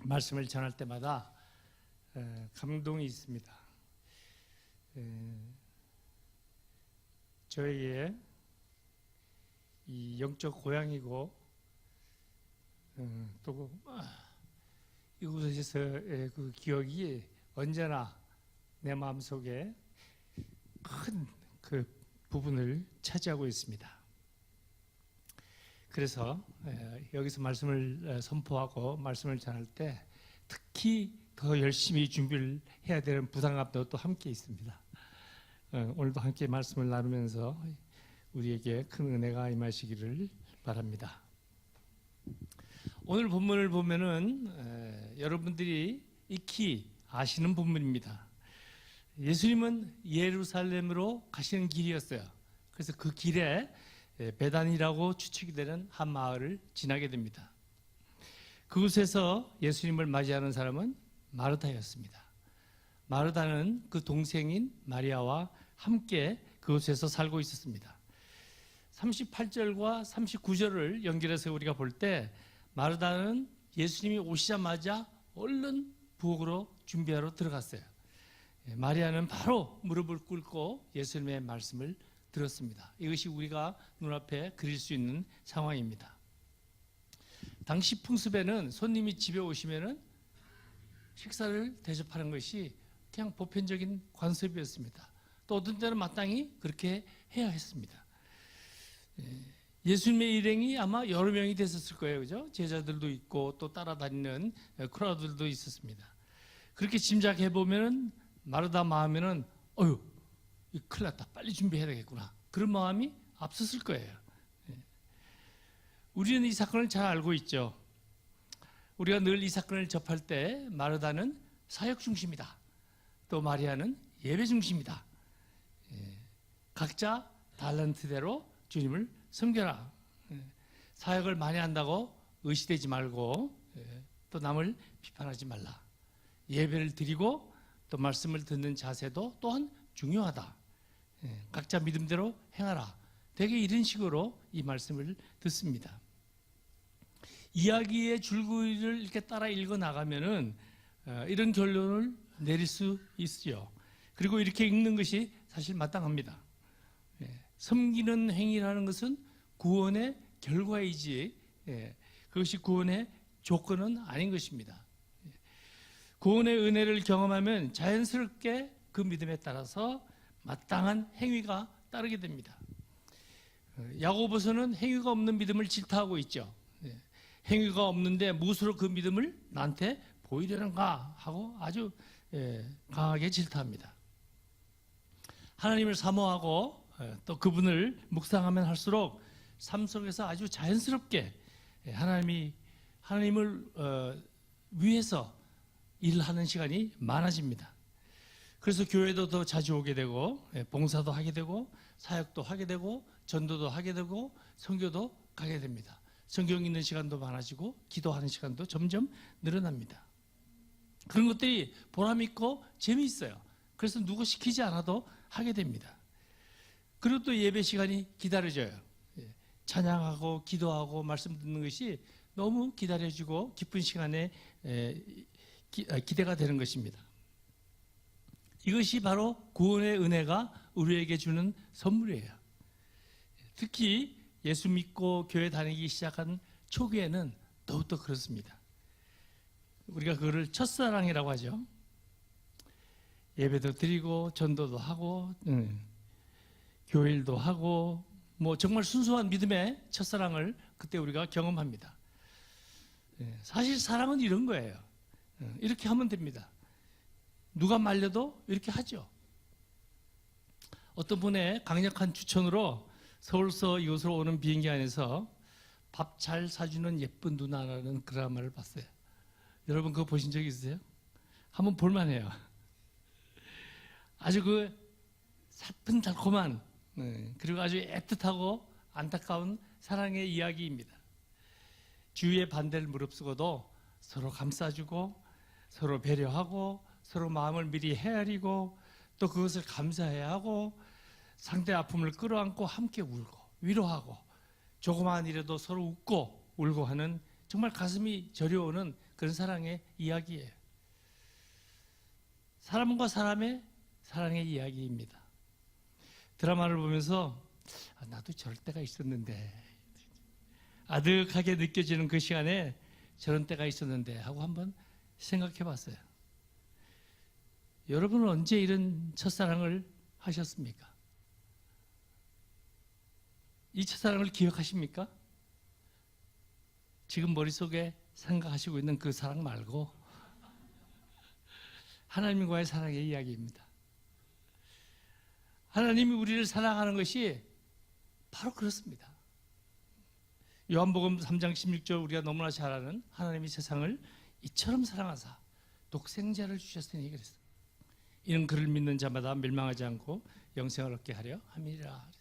S13: 말씀을 전할 때마다 감동이 있습니다. 저희의 이 영적 고향이고 또 이곳에서의 그 기억이 언제나 내 마음속에 큰 그 부분을 차지하고 있습니다. 그래서 여기서 말씀을 선포하고 말씀을 전할 때 특히 더 열심히 준비를 해야 되는 부담감도 또 함께 있습니다. 오늘도 함께 말씀을 나누면서 우리에게 큰 은혜가 임하시기를 바랍니다. 오늘 본문을 보면은 여러분들이 익히 아시는 본문입니다. 예수님은 예루살렘으로 가시는 길이었어요. 그래서 그 길에 베단이라고 추측이 되는 한 마을을 지나게 됩니다. 그곳에서 예수님을 맞이하는 사람은 마르다였습니다. 마르다는 그 동생인 마리아와 함께 그곳에서 살고 있었습니다. 38절과 39절을 연결해서 우리가 볼 때 마르다는 예수님이 오시자마자 얼른 부엌으로 준비하러 들어갔어요. 마리아는 바로 무릎을 꿇고 예수님의 말씀을 들었습니다. 이것이 우리가 눈앞에 그릴 수 있는 상황입니다. 당시 풍습에는 손님이 집에 오시면은 식사를 대접하는 것이 그냥 보편적인 관습이었습니다. 또 어떤 때는 마땅히 그렇게 해야 했습니다. 예수님의 일행이 아마 여러 명이 됐었을 거예요, 그죠? 제자들도 있고 또 따라다니는 크라우드들도 있었습니다. 그렇게 짐작해 보면은 마르다 마음에는 이 큰일 났다, 빨리 준비해야 되겠구나, 그런 마음이 앞섰을 거예요. 우리는 이 사건을 잘 알고 있죠. 우리가 늘 이 사건을 접할 때 마르다는 사역 중심이다, 또 마리아는 예배 중심이다. 각자 달란트대로 주님을 섬겨라. 사역을 많이 한다고 의시되지 말고 또 남을 비판하지 말라. 예배를 드리고 또 말씀을 듣는 자세도 또한 중요하다. 각자 믿음대로 행하라. 되게 이런 식으로 이 말씀을 듣습니다. 이야기의 줄거리를 이렇게 따라 읽어 나가면은 이런 결론을 내릴 수 있죠. 그리고 이렇게 읽는 것이 사실 마땅합니다. 섬기는 행위라는 것은 구원의 결과이지 그것이 구원의 조건은 아닌 것입니다. 구원의 은혜를 경험하면 자연스럽게 그 믿음에 따라서 마땅한 행위가 따르게 됩니다. 야고보서는 행위가 없는 믿음을 질타하고 있죠. 행위가 없는데 무엇으로 그 믿음을 나한테 보이려는가 하고 아주 강하게 질타합니다. 하나님을 사모하고 또 그분을 묵상하면 할수록 삶 속에서 아주 자연스럽게 하나님을 위해서 일하는 시간이 많아집니다. 그래서 교회도 더 자주 오게 되고 봉사도 하게 되고 사역도 하게 되고 전도도 하게 되고 선교도 가게 됩니다. 성경 읽는 시간도 많아지고 기도하는 시간도 점점 늘어납니다. 그런 것들이 보람 있고 재미있어요. 그래서 누구 시키지 않아도 하게 됩니다. 그리고 또 예배 시간이 기다려져요. 찬양하고 기도하고 말씀 듣는 것이 너무 기다려지고 기쁜 시간에 기대가 되는 것입니다. 이것이 바로 구원의 은혜가 우리에게 주는 선물이에요. 특히 예수 믿고 교회 다니기 시작한 초기에는 더욱더 그렇습니다. 우리가 그거를 첫사랑이라고 하죠. 예배도 드리고 전도도 하고 교회 일도 하고 뭐 정말 순수한 믿음의 첫사랑을 그때 우리가 경험합니다. 사실 사랑은 이런 거예요. 이렇게 하면 됩니다. 누가 말려도 이렇게 하죠. 어떤 분의 강력한 추천으로 서울서 이곳으로 오는 비행기 안에서 밥 잘 사주는 예쁜 누나라는 드라마를 봤어요. 여러분 그거 보신 적 있으세요? 한번 볼만해요. 아주 그 살픈달콤한 그리고 아주 애틋하고 안타까운 사랑의 이야기입니다. 주위의 반대를 무릅쓰고도 서로 감싸주고 서로 배려하고 서로 마음을 미리 헤아리고 또 그것을 감사해야 하고 상대 아픔을 끌어안고 함께 울고 위로하고 조그마한 일에도 서로 웃고 울고 하는 정말 가슴이 저려오는 그런 사랑의 이야기예요. 사람과 사람의 사랑의 이야기입니다. 드라마를 보면서 나도 저럴 때가 있었는데 아득하게 느껴지는 그 시간에 저런 때가 있었는데 하고 한번 생각해 봤어요. 여러분은 언제 이런 첫사랑을 하셨습니까? 이 첫사랑을 기억하십니까? 지금 머릿속에 생각하시고 있는 그 사랑 말고 하나님과의 사랑의 이야기입니다. 하나님이 우리를 사랑하는 것이 바로 그렇습니다. 요한복음 3장 16절 우리가 너무나 잘 아는 하나님이 세상을 이처럼 사랑하사 독생자를 주셨으니 그랬어요. 이는 그를 믿는 자마다 멸망하지 않고 영생을 얻게 하려 함이라.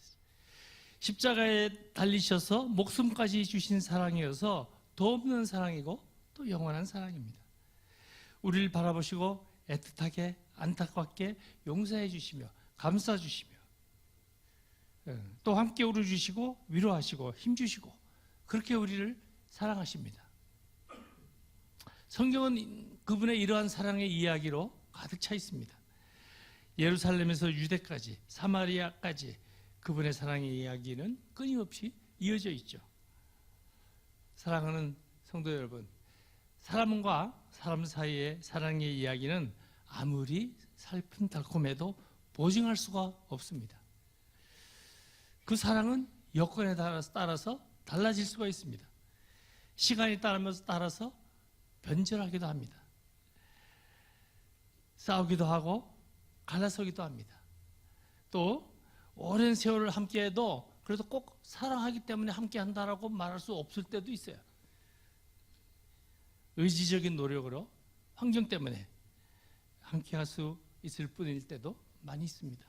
S13: 십자가에 달리셔서 목숨까지 주신 사랑이어서 더 없는 사랑이고 또 영원한 사랑입니다. 우리를 바라보시고 애틋하게 안타깝게 용서해 주시며 감싸 주시며 또 함께 울어주시고 위로하시고 힘주시고 그렇게 우리를 사랑하십니다. 성경은 그분의 이러한 사랑의 이야기로 가득 차 있습니다. 예루살렘에서 유대까지 사마리아까지 그분의 사랑의 이야기는 끊임없이 이어져 있죠. 사랑하는 성도 여러분, 사람과 사람 사이의 사랑의 이야기는 아무리 살픈 달콤해도 보증할 수가 없습니다. 그 사랑은 여건에 따라서 달라질 수가 있습니다. 시간이 따라서 변절하기도 합니다. 싸우기도 하고 갈라서기도 합니다. 또 오랜 세월을 함께해도 그래도 꼭 사랑하기 때문에 함께한다라고 말할 수 없을 때도 있어요. 의지적인 노력으로 환경 때문에 함께할 수 있을 뿐일 때도 많이 있습니다.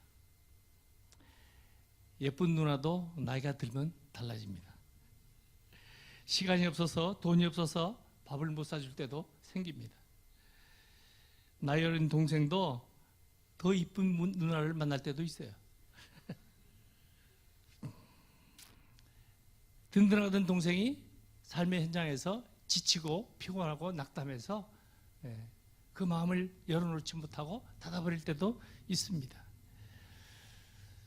S13: 예쁜 누나도 나이가 들면 달라집니다. 시간이 없어서 돈이 없어서 밥을 못 사줄 때도 생깁니다. 나이 어린 동생도 더 이쁜 누나를 만날 때도 있어요. 든든하던 동생이 삶의 현장에서 지치고 피곤하고 낙담해서 그 마음을 열어놓지 못하고 닫아버릴 때도 있습니다.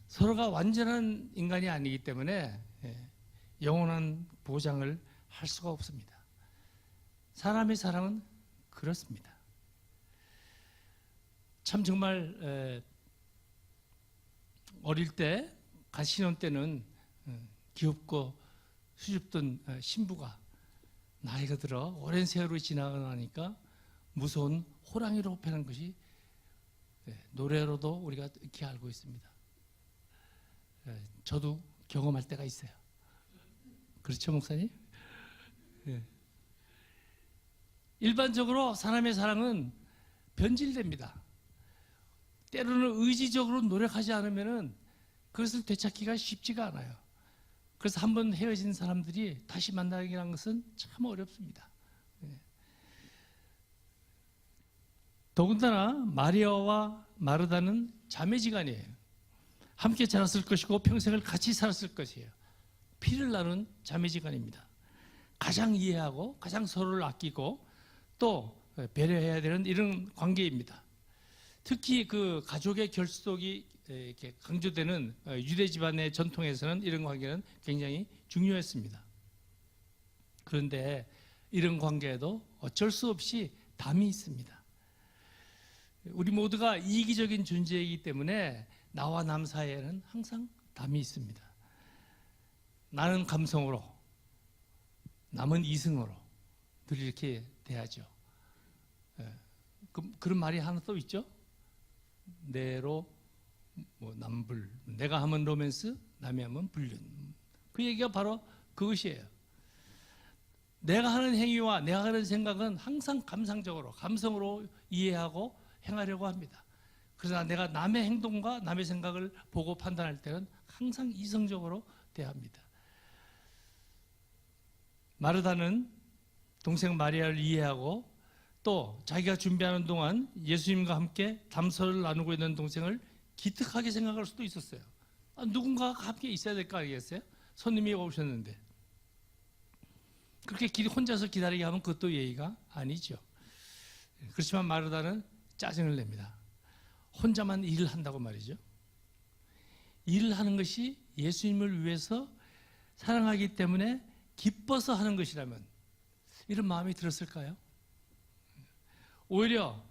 S13: 서로가 완전한 인간이 아니기 때문에 영원한 보장을 할 수가 없습니다. 사람의 사랑은 그렇습니다. 참 정말 어릴 때 가시는 때는 귀엽고 수줍던 신부가 나이가 들어 오랜 세월이 지나가니까 무서운 호랑이로 변한 것이 노래로도 우리가 익히 알고 있습니다. 저도 경험할 때가 있어요. 그렇죠, 목사님? 일반적으로 사람의 사랑은 변질됩니다. 때로는 의지적으로 노력하지 않으면 그것을 되찾기가 쉽지가 않아요. 그래서 한번 헤어진 사람들이 다시 만나기라는 것은 참 어렵습니다. 더군다나 마리아와 마르다는 자매지간이에요. 함께 자랐을 것이고 평생을 같이 살았을 것이에요. 피를 나눈 자매지간입니다. 가장 이해하고 가장 서로를 아끼고 또 배려해야 되는 이런 관계입니다. 특히 그 가족의 결속이 이렇게 강조되는 유대 집안의 전통에서는 이런 관계는 굉장히 중요했습니다. 그런데 이런 관계에도 어쩔 수 없이 담이 있습니다. 우리 모두가 이기적인 존재이기 때문에 나와 남 사이에는 항상 담이 있습니다. 나는 감성으로, 남은 이성으로 늘 이렇게 대하죠. 그런 말이 하나 또 있죠. 내로 남불, 내가 하면 로맨스, 남이 하면 불륜. 그 얘기가 바로 그것이에요. 내가 하는 행위와 내가 하는 생각은 항상 감상적으로, 감성으로 이해하고 행하려고 합니다. 그러나 내가 남의 행동과 남의 생각을 보고 판단할 때는 항상 이성적으로 대합니다. 마르다는 동생 마리아를 이해하고 또 자기가 준비하는 동안 예수님과 함께 담소를 나누고 있는 동생을 기특하게 생각할 수도 있었어요. 누군가가 함께 있어야 될 거 아니겠어요? 손님이 오셨는데 그렇게 혼자서 기다리게 하면 그것도 예의가 아니죠. 그렇지만 마르다는 짜증을 냅니다. 혼자만 일을 한다고 말이죠. 일을 하는 것이 예수님을 위해서 사랑하기 때문에 기뻐서 하는 것이라면 이런 마음이 들었을까요? 오히려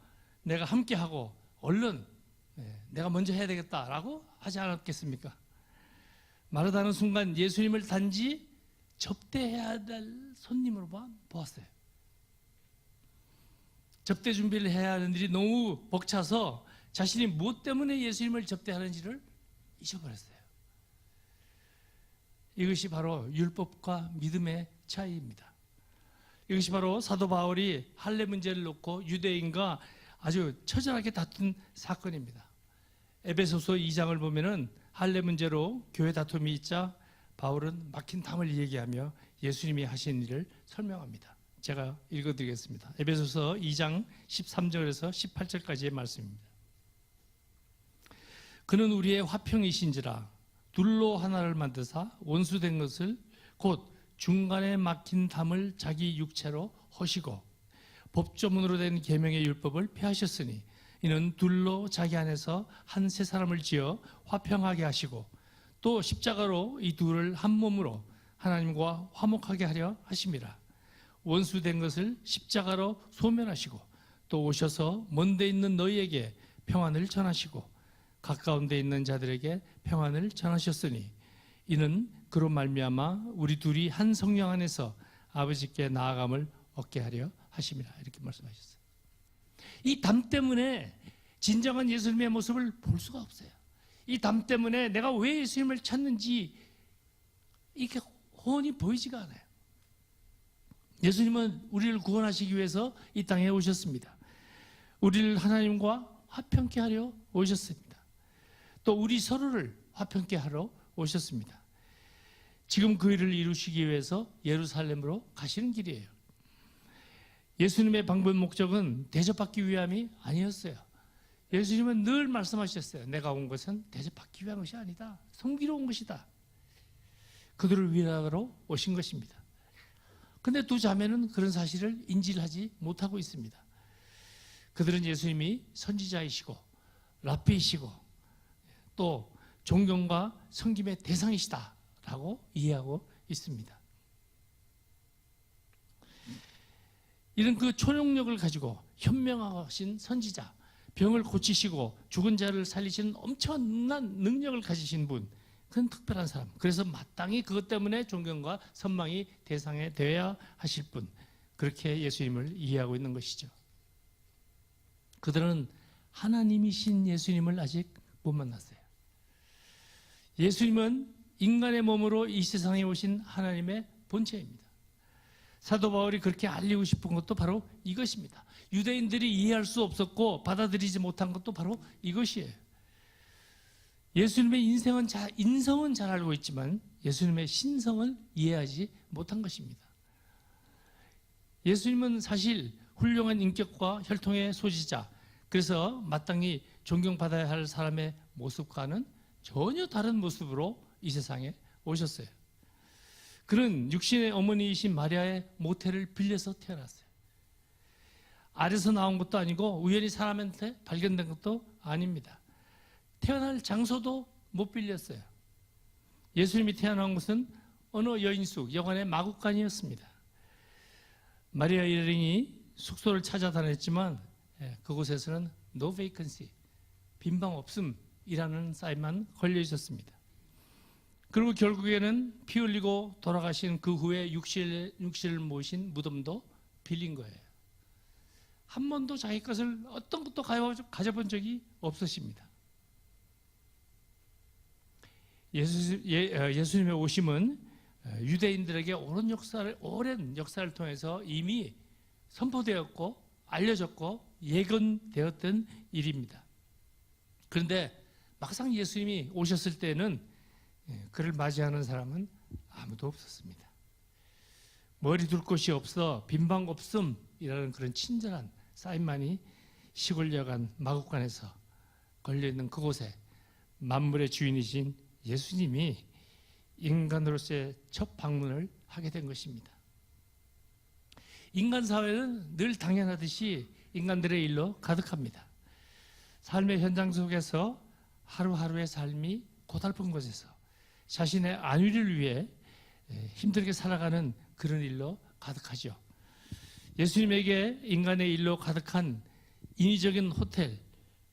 S13: 내가 함께하고 얼른 내가 먼저 해야 되겠다라고 하지 않았겠습니까? 마르다는 순간 예수님을 단지 접대해야 될 손님으로만 보았어요. 접대 준비를 해야 하는 일이 너무 벅차서 자신이 무엇 때문에 예수님을 접대하는지를 잊어버렸어요. 이것이 바로 율법과 믿음의 차이입니다. 이것이 바로 사도 바울이 할례 문제를 놓고 유대인과 아주 처절하게 다툰 사건입니다. 에베소서 2장을 보면은 할례 문제로 교회 다툼이 있자 바울은 막힌 담을 얘기하며 예수님이 하신 일을 설명합니다. 제가 읽어드리겠습니다. 에베소서 2장 13절에서 18절까지의 말씀입니다. 그는 우리의 화평이신지라 둘로 하나를 만드사 원수된 것을 곧 중간에 막힌 담을 자기 육체로 허시고 법조문으로 된 계명의 율법을 폐하셨으니 이는 둘로 자기 안에서 한 세 사람을 지어 화평하게 하시고 또 십자가로 이 둘을 한 몸으로 하나님과 화목하게 하려 하심이라. 원수된 것을 십자가로 소멸하시고 또 오셔서 먼데 있는 너희에게 평안을 전하시고 가까운 데 있는 자들에게 평안을 전하셨으니 이는 그로 말미암아 우리 둘이 한 성령 안에서 아버지께 나아감을 얻게 하려 하심이라. 이렇게 말씀하셨어요. 이 담 때문에 진정한 예수님의 모습을 볼 수가 없어요. 이 담 때문에 내가 왜 예수님을 찾는지 이렇게 훤히 보이지가 않아요. 예수님은 우리를 구원하시기 위해서 이 땅에 오셨습니다. 우리를 하나님과 화평케 하려 오셨습니다. 또 우리 서로를 화평케 하러 오셨습니다. 지금 그 일을 이루시기 위해서 예루살렘으로 가시는 길이에요. 예수님의 방문 목적은 대접받기 위함이 아니었어요. 예수님은 늘 말씀하셨어요. 내가 온 것은 대접받기 위한 것이 아니다. 섬기러 온 것이다. 그들을 위하러 오신 것입니다. 그런데 두 자매는 그런 사실을 인지를 하지 못하고 있습니다. 그들은 예수님이 선지자이시고 랍비이시고 또 존경과 섬김의 대상이시다라고 이해하고 있습니다. 이런 그 초능력을 가지고 현명하신 선지자, 병을 고치시고 죽은 자를 살리시는 엄청난 능력을 가지신 분, 그건 특별한 사람. 그래서 마땅히 그것 때문에 존경과 선망이 대상에 되어야 하실 분, 그렇게 예수님을 이해하고 있는 것이죠. 그들은 하나님이신 예수님을 아직 못 만났어요. 예수님은 인간의 몸으로 이 세상에 오신 하나님의 본체입니다. 사도 바울이 그렇게 알리고 싶은 것도 바로 이것입니다. 유대인들이 이해할 수 없었고 받아들이지 못한 것도 바로 이것이에요. 예수님의 인성은 잘 알고 있지만 예수님의 신성을 이해하지 못한 것입니다. 예수님은 사실 훌륭한 인격과 혈통의 소지자, 그래서 마땅히 존경받아야 할 사람의 모습과는 전혀 다른 모습으로 이 세상에 오셨어요. 그는 육신의 어머니이신 마리아의 모태를 빌려서 태어났어요. 아래서 나온 것도 아니고 우연히 사람한테 발견된 것도 아닙니다. 태어날 장소도 못 빌렸어요. 예수님이 태어난 곳은 어느 여인숙, 여관의 마구간이었습니다. 마리아 일행이 숙소를 찾아다녔지만 그곳에서는 no vacancy, 빈방 없음이라는 사인만 걸려 있었습니다. 그리고 결국에는 피 흘리고 돌아가신 그 후에 육실을 모신 무덤도 빌린 거예요. 한 번도 자기 것을 어떤 것도 가져본 적이 없으십니다. 예수님의 오심은 유대인들에게 오랜 역사를 통해서 이미 선포되었고 알려졌고 예견되었던 일입니다. 그런데 막상 예수님이 오셨을 때는 그를 맞이하는 사람은 아무도 없었습니다. 머리 둘 곳이 없어 빈방 없음이라는 그런 친절한 사인만이 시골 여관 마구간에서 걸려있는 그곳에 만물의 주인이신 예수님이 인간으로서의 첫 방문을 하게 된 것입니다. 인간 사회는 늘 당연하듯이 인간들의 일로 가득합니다. 삶의 현장 속에서 하루하루의 삶이 고달픈 곳에서 자신의 안위를 위해 힘들게 살아가는 그런 일로 가득하죠. 예수님에게 인간의 일로 가득한 인위적인 호텔,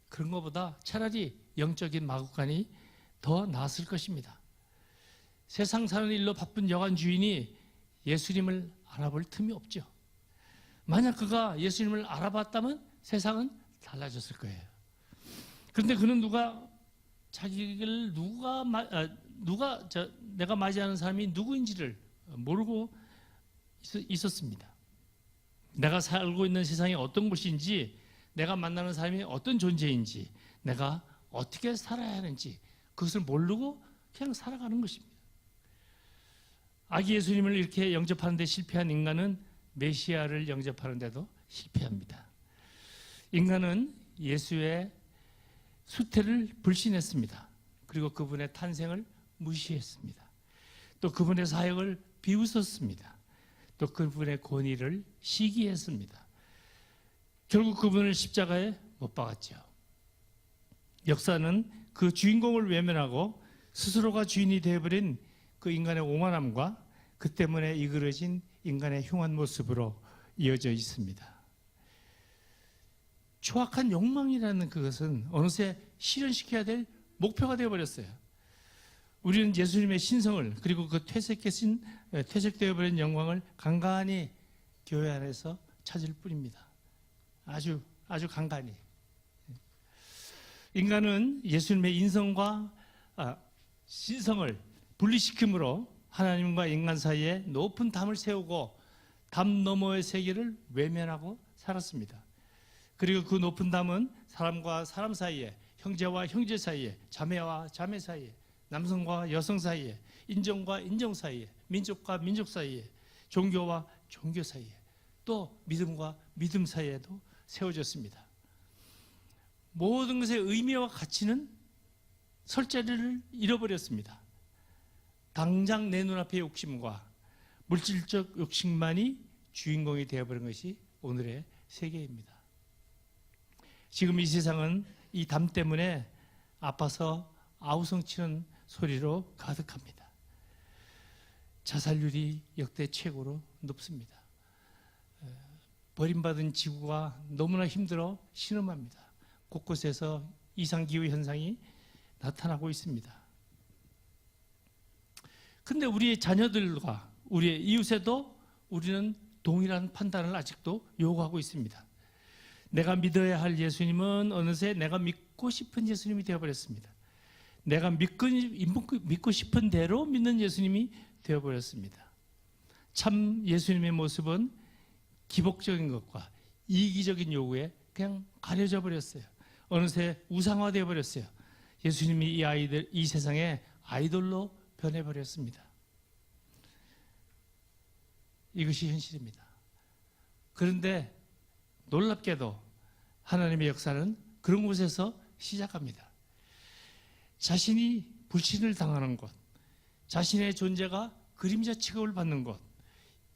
S13: 그런 것보다 차라리 영적인 마구간이 더 나았을 것입니다. 세상 사는 일로 바쁜 여관 주인이 예수님을 알아볼 틈이 없죠. 만약 그가 예수님을 알아봤다면 세상은 달라졌을 거예요. 그런데 그는 내가 맞이하는 사람이 누구인지를 모르고 있었습니다. 내가 살고 있는 세상이 어떤 곳인지, 내가 만나는 사람이 어떤 존재인지, 내가 어떻게 살아야 하는지 그것을 모르고 그냥 살아가는 것입니다. 아기 예수님을 이렇게 영접하는데 실패한 인간은 메시아를 영접하는데도 실패합니다. 인간은 예수의 수태를 불신했습니다. 그리고 그분의 탄생을 무시했습니다. 또 그분의 사역을 비웃었습니다. 또 그분의 권위를 시기했습니다. 결국 그분을 십자가에 못 박았죠. 역사는 그 주인공을 외면하고 스스로가 주인이 되어버린 그 인간의 오만함과 그 때문에 이그러진 인간의 흉한 모습으로 이어져 있습니다. 추악한 욕망이라는 그것은 어느새 실현시켜야 될 목표가 되어버렸어요. 우리는 예수님의 신성을 그리고 그 퇴색되어 버린 영광을 간간히 교회 안에서 찾을 뿐입니다. 아주 간간히. 인간은 예수님의 인성과 신성을 분리시킴으로 하나님과 인간 사이에 높은 담을 세우고 담 너머의 세계를 외면하고 살았습니다. 그리고 그 높은 담은 사람과 사람 사이에, 형제와 형제 사이에, 자매와 자매 사이에, 남성과 여성 사이에, 인종과 인종 사이에, 민족과 민족 사이에, 종교와 종교 사이에, 또 믿음과 믿음 사이에도 세워졌습니다. 모든 것의 의미와 가치는 설 자리를 잃어버렸습니다. 당장 내 눈앞의 욕심과 물질적 욕심만이 주인공이 되어버린 것이 오늘의 세계입니다. 지금 이 세상은 이 담 때문에 아파서 아우성치는 소리로 가득합니다. 자살률이 역대 최고로 높습니다. 버림받은 지구가 너무나 힘들어 신음합니다. 곳곳에서 이상기후 현상이 나타나고 있습니다. 근데 우리의 자녀들과 우리의 이웃에도 우리는 동일한 판단을 아직도 요구하고 있습니다. 내가 믿어야 할 예수님은 어느새 내가 믿고 싶은 예수님이 되어버렸습니다. 내가 믿고 싶은 대로 믿는 예수님이 되어버렸습니다. 참 예수님의 모습은 기복적인 것과 이기적인 요구에 그냥 가려져 버렸어요. 어느새 우상화되어 버렸어요. 예수님이 이 세상에 아이돌로 변해버렸습니다. 이것이 현실입니다. 그런데 놀랍게도 하나님의 역사는 그런 곳에서 시작합니다. 자신이 불신을 당하는 곳, 자신의 존재가 그림자 취급을 받는 곳,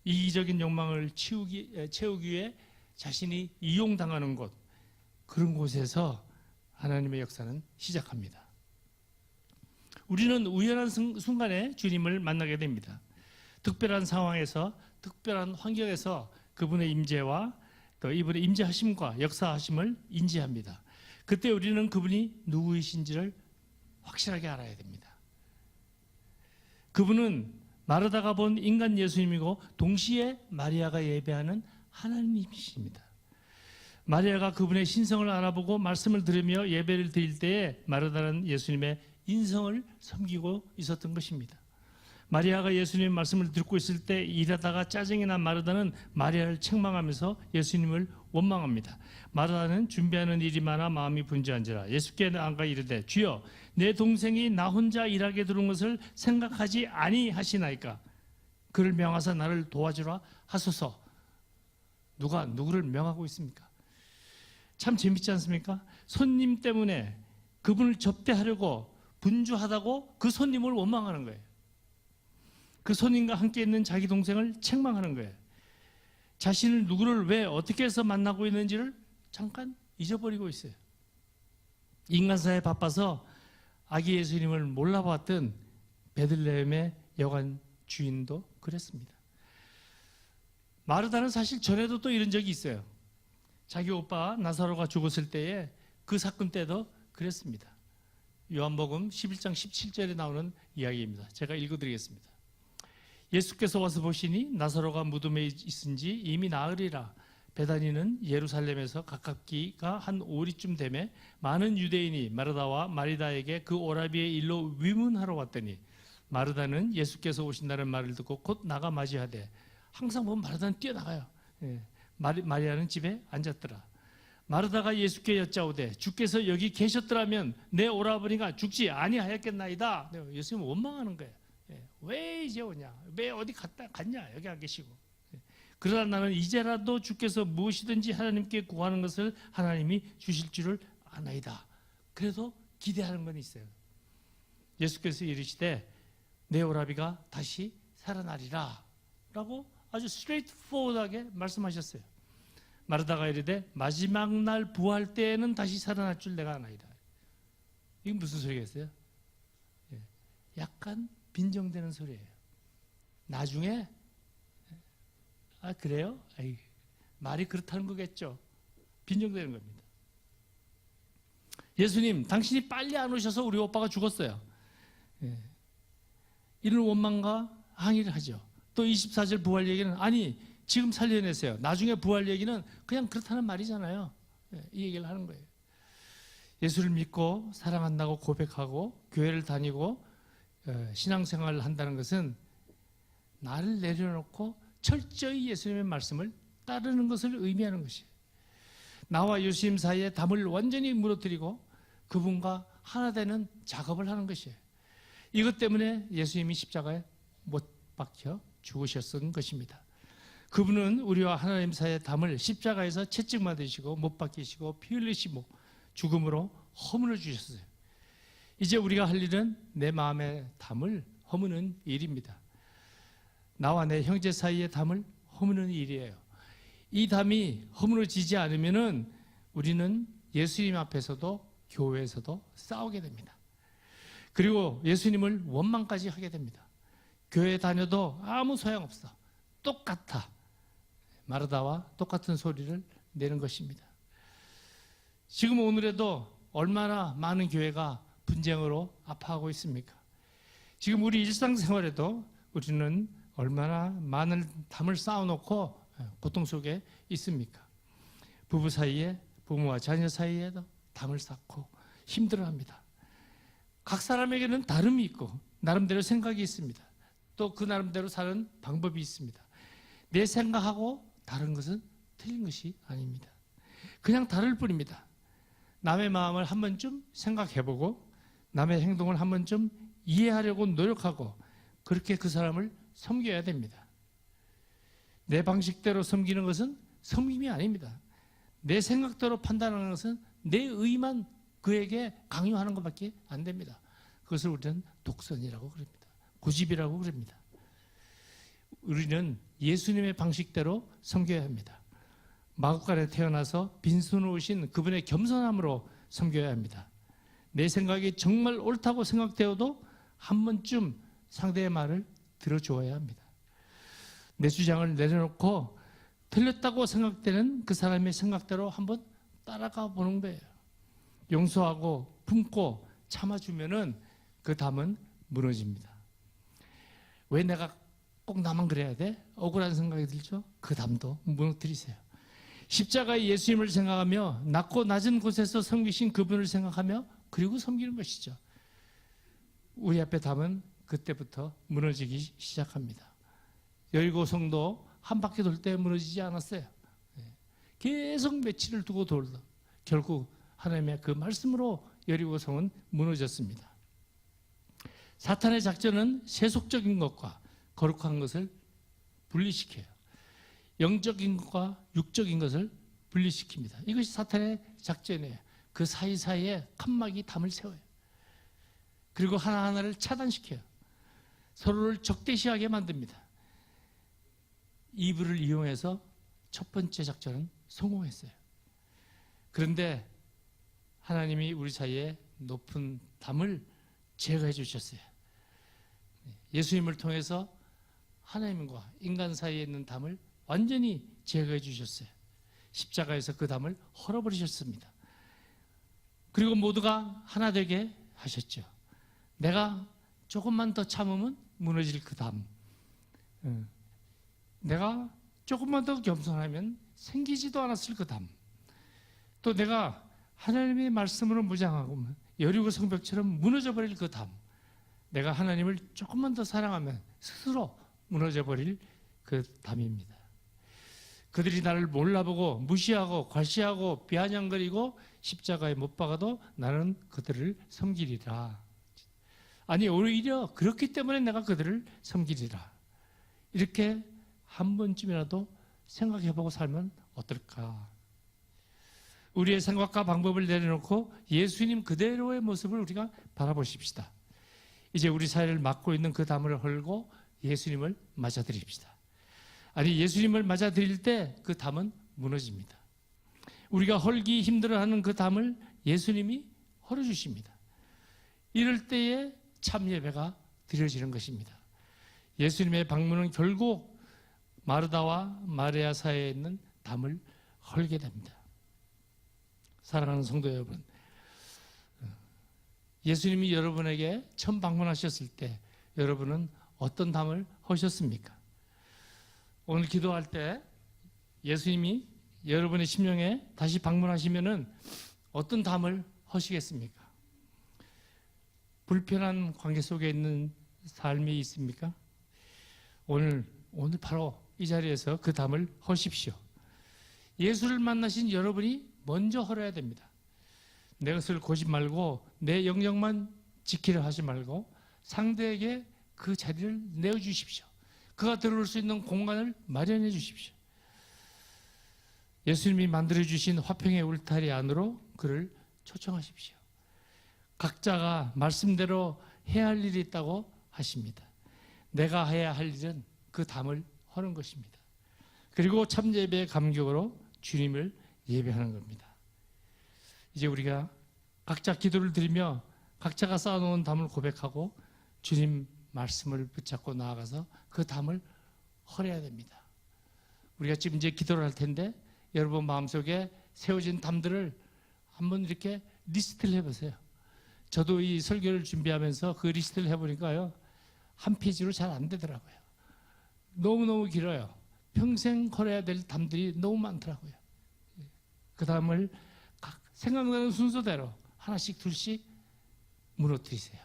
S13: 이기적인 욕망을 채우기 위해 자신이 이용당하는 곳, 그런 곳에서 하나님의 역사는 시작합니다. 우리는 우연한 순간에 주님을 만나게 됩니다. 특별한 상황에서, 특별한 환경에서 그분의 임재와 또 이분의 임재하심과 역사하심을 인지합니다. 그때 우리는 그분이 누구이신지를 확실하게 알아야 됩니다. 그분은 마르다가 본 인간 예수님이고 동시에 마리아가 예배하는 하나님이십니다. 마리아가 그분의 신성을 알아보고 말씀을 들으며 예배를 드릴 때에 마르다는 예수님의 인성을 섬기고 있었던 것입니다. 마리아가 예수님의 말씀을 듣고 있을 때 일하다가 짜증이 난 마르다는 마리아를 책망하면서 예수님을 원망합니다. 마르다는 준비하는 일이 많아 마음이 분주한지라 예수께 나아가 이르되 주여 내 동생이 나 혼자 일하게 들은 것을 생각하지 아니하시나이까. 그를 명하사 나를 도와주라 하소서. 누가 누구를 명하고 있습니까? 참 재밌지 않습니까? 손님 때문에 그분을 접대하려고 분주하다고 그 손님을 원망하는 거예요. 그 손님과 함께 있는 자기 동생을 책망하는 거예요. 자신을 누구를 왜 어떻게 해서 만나고 있는지를 잠깐 잊어버리고 있어요. 인간사에 바빠서 아기 예수님을 몰라봤던 베들레헴의 여관 주인도 그랬습니다. 마르다는 사실 전에도 또 이런 적이 있어요. 자기 오빠 나사로가 죽었을 때에 그 사건 때도 그랬습니다. 요한복음 11장 17절에 나오는 이야기입니다. 제가 읽어드리겠습니다. 예수께서 와서 보시니 나사로가 무덤에 있은지 이미 나으리라. 베다니는 예루살렘에서 가깝기가 한 오리쯤 되매 많은 유대인이 마르다와 마리다에게 그 오라비의 일로 위문하러 왔더니 마르다는 예수께서 오신다는 말을 듣고 곧 나가 맞이하되 항상 보면 마르다는 뛰어나가요. 마리아는 집에 앉았더라. 마르다가 예수께 여짜오되 주께서 여기 계셨더라면 내 오라버니가 죽지 아니하였겠나이다. 예수님은 원망하는 거예요. 왜 이제 오냐? 왜 어디 갔냐? 여기 안 계시고. 그러나 나는 이제라도 주께서 무엇이든지 하나님께 구하는 것을 하나님이 주실 줄을 아나이다. 그래도 기대하는 건 있어요. 예수께서 이르시되 내 오라비가 다시 살아나리라 라고 아주 스트레이트포워드하게 말씀하셨어요. 마르다가 이르되 마지막 날 부활 때에는 다시 살아날 줄 내가 아나이다. 이게 무슨 소리겠어요? 약간 빈정되는 소리예요. 나중에 그래요? 말이 그렇다는 거겠죠. 빈정되는 겁니다. 예수님, 당신이 빨리 안 오셔서 우리 오빠가 죽었어요. 이런 원망과 항의를 하죠. 또 24절 부활 얘기는 아니 지금 살려내세요. 나중에 부활 얘기는 그냥 그렇다는 말이잖아요. 이 얘기를 하는 거예요. 예수를 믿고 사랑한다고 고백하고 교회를 다니고 신앙생활을 한다는 것은 나를 내려놓고 철저히 예수님의 말씀을 따르는 것을 의미하는 것이에요. 나와 예수님 사이에 담을 완전히 무너뜨리고 그분과 하나 되는 작업을 하는 것이에요. 이것 때문에 예수님이 십자가에 못 박혀 죽으셨던 것입니다. 그분은 우리와 하나님 사이의 담을 십자가에서 채찍 맞으시고 못 박히시고 피 흘리시고 죽음으로 허물어 주셨어요. 이제 우리가 할 일은 내 마음의 담을 허무는 일입니다. 나와 내 형제 사이의 담을 허무는 일이에요. 이 담이 허물어지지 않으면은 우리는 예수님 앞에서도 교회에서도 싸우게 됩니다. 그리고 예수님을 원망까지 하게 됩니다. 교회 다녀도 아무 소용없어. 똑같아. 마르다와 똑같은 소리를 내는 것입니다. 지금 오늘에도 얼마나 많은 교회가 분쟁으로 아파하고 있습니까? 지금 우리 일상생활에도 우리는 얼마나 많은 담을 쌓아놓고 고통 속에 있습니까? 부부 사이에, 부모와 자녀 사이에도 담을 쌓고 힘들어합니다. 각 사람에게는 다름이 있고 나름대로 생각이 있습니다. 또 그 나름대로 사는 방법이 있습니다. 내 생각하고 다른 것은 틀린 것이 아닙니다. 그냥 다를 뿐입니다. 남의 마음을 한 번쯤 생각해보고 남의 행동을 한 번쯤 이해하려고 노력하고 그렇게 그 사람을 섬겨야 됩니다. 내 방식대로 섬기는 것은 섬김이 아닙니다. 내 생각대로 판단하는 것은 내 의만 그에게 강요하는 것밖에 안 됩니다. 그것을 우리는 독선이라고 그럽니다. 고집이라고 그럽니다. 우리는 예수님의 방식대로 섬겨야 합니다. 마구간에 태어나서 빈손으로 오신 그분의 겸손함으로 섬겨야 합니다. 내 생각이 정말 옳다고 생각되어도 한 번쯤 상대의 말을 들어주어야 합니다. 내 주장을 내려놓고 틀렸다고 생각되는 그 사람의 생각대로 한번 따라가 보는 거예요. 용서하고 품고 참아주면은 그 담은 무너집니다. 왜 내가 꼭 나만 그래야 돼? 억울한 생각이 들죠? 그 담도 무너뜨리세요. 십자가의 예수님을 생각하며 낮고 낮은 곳에서 섬기신 그분을 생각하며 그리고 섬기는 것이죠. 우리 앞에 담은 그때부터 무너지기 시작합니다. 여리고 성도 한 바퀴 돌 때 무너지지 않았어요. 계속 며칠을 두고 돌다 결국 하나님의 그 말씀으로 여리고 성은 무너졌습니다. 사탄의 작전은 세속적인 것과 거룩한 것을 분리시켜요. 영적인 것과 육적인 것을 분리시킵니다. 이것이 사탄의 작전이에요. 그 사이사이에 칸막이 담을 세워요. 그리고 하나하나를 차단시켜요. 서로를 적대시하게 만듭니다. 이불을 이용해서 첫 번째 작전은 성공했어요. 그런데 하나님이 우리 사이에 높은 담을 제거해 주셨어요. 예수님을 통해서 하나님과 인간 사이에 있는 담을 완전히 제거해 주셨어요. 십자가에서 그 담을 헐어버리셨습니다. 그리고 모두가 하나 되게 하셨죠. 내가 조금만 더 참으면 무너질 그 담. 내가 조금만 더 겸손하면 생기지도 않았을 그 담. 또 내가 하나님의 말씀으로 무장하고 여리고 성벽처럼 무너져버릴 그 담. 내가 하나님을 조금만 더 사랑하면 스스로 무너져버릴 그 담입니다. 그들이 나를 몰라보고 무시하고 괄시하고 비아냥거리고 십자가에 못 박아도 나는 그들을 섬기리라. 아니 오히려 그렇기 때문에 내가 그들을 섬기리라. 이렇게 한 번쯤이라도 생각해보고 살면 어떨까? 우리의 생각과 방법을 내려놓고 예수님 그대로의 모습을 우리가 바라보십시다. 이제 우리 사회를 맡고 있는 그 담을 헐고 예수님을 맞아드립시다. 아니 예수님을 맞아드릴 때 그 담은 무너집니다. 우리가 헐기 힘들어하는 그 담을 예수님이 헐어주십니다. 이럴 때에 참 예배가 드려지는 것입니다. 예수님의 방문은 결국 마르다와 마리아 사이에 있는 담을 헐게 됩니다. 사랑하는 성도 여러분, 예수님이 여러분에게 처음 방문하셨을 때 여러분은 어떤 담을 허셨습니까? 오늘 기도할 때 예수님이 여러분의 심령에 다시 방문하시면은 어떤 담을 허시겠습니까? 불편한 관계 속에 있는 삶이 있습니까? 오늘 바로 이 자리에서 그 담을 허십시오. 예수를 만나신 여러분이 먼저 헐어야 됩니다. 내 것을 고지 말고 내 영역만 지키려 하지 말고 상대에게 그 자리를 내어주십시오. 그가 들어올 수 있는 공간을 마련해 주십시오. 예수님이 만들어주신 화평의 울타리 안으로 그를 초청하십시오. 각자가 말씀대로 해야 할 일이 있다고 하십니다. 내가 해야 할 일은 그 담을 허는 것입니다. 그리고 참예배의 감격으로 주님을 예배하는 겁니다. 이제 우리가 각자 기도를 드리며 각자가 쌓아놓은 담을 고백하고 주님 말씀을 붙잡고 나아가서 그 담을 헐어야 됩니다. 우리가 지금 이제 기도를 할 텐데 여러분 마음속에 세워진 담들을 한번 이렇게 리스트를 해보세요. 저도 이 설교를 준비하면서 그 리스트를 해보니까요, 한 페이지로 잘 안 되더라고요. 너무너무 길어요. 평생 헐어야 될 담들이 너무 많더라고요. 그 담을 각 생각나는 순서대로 하나씩 둘씩 무너뜨리세요.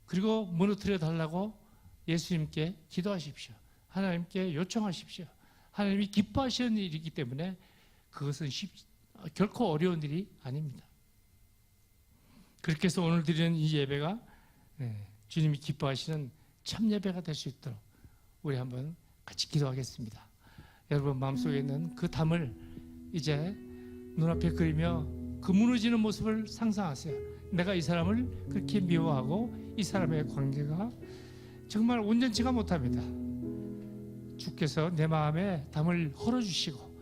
S13: 그리고 무너뜨려 달라고 예수님께 기도하십시오. 하나님께 요청하십시오. 하나님이 기뻐하시는 일이기 때문에 그것은 결코 어려운 일이 아닙니다. 그렇게 해서 오늘 드리는 이 예배가 주님이 기뻐하시는 참 예배가 될 수 있도록 우리 한번 같이 기도하겠습니다. 여러분 마음속에 있는 그 담을 이제 눈앞에 그리며 그 무너지는 모습을 상상하세요. 내가 이 사람을 그렇게 미워하고 이 사람의 관계가 정말 온전치가 못합니다. 주께서 내 마음에 담을 헐어주시고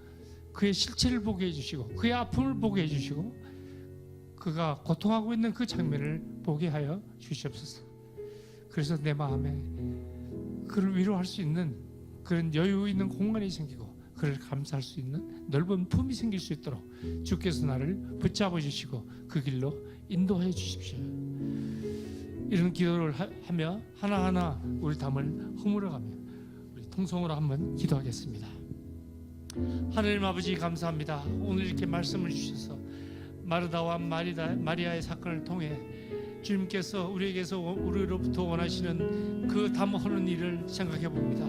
S13: 그의 실체를 보게 해주시고 그의 아픔을 보게 해주시고 그가 고통하고 있는 그 장면을 보게 하여 주시옵소서. 그래서 내 마음에 그를 위로할 수 있는 그런 여유 있는 공간이 생기고 그를 감싸할 수 있는 넓은 품이 생길 수 있도록 주께서 나를 붙잡아 주시고 그 길로 인도해 주십시오. 이런 기도를 하며 하나하나 우리 담을 허물어가며 우리 통성으로 한번 기도하겠습니다. 하나님 아버지 감사합니다. 오늘 이렇게 말씀을 주셔서 마르다와 마리아의 사건을 통해 주님께서 우리로부터 원하시는 그 담 허는 일을 생각해 봅니다.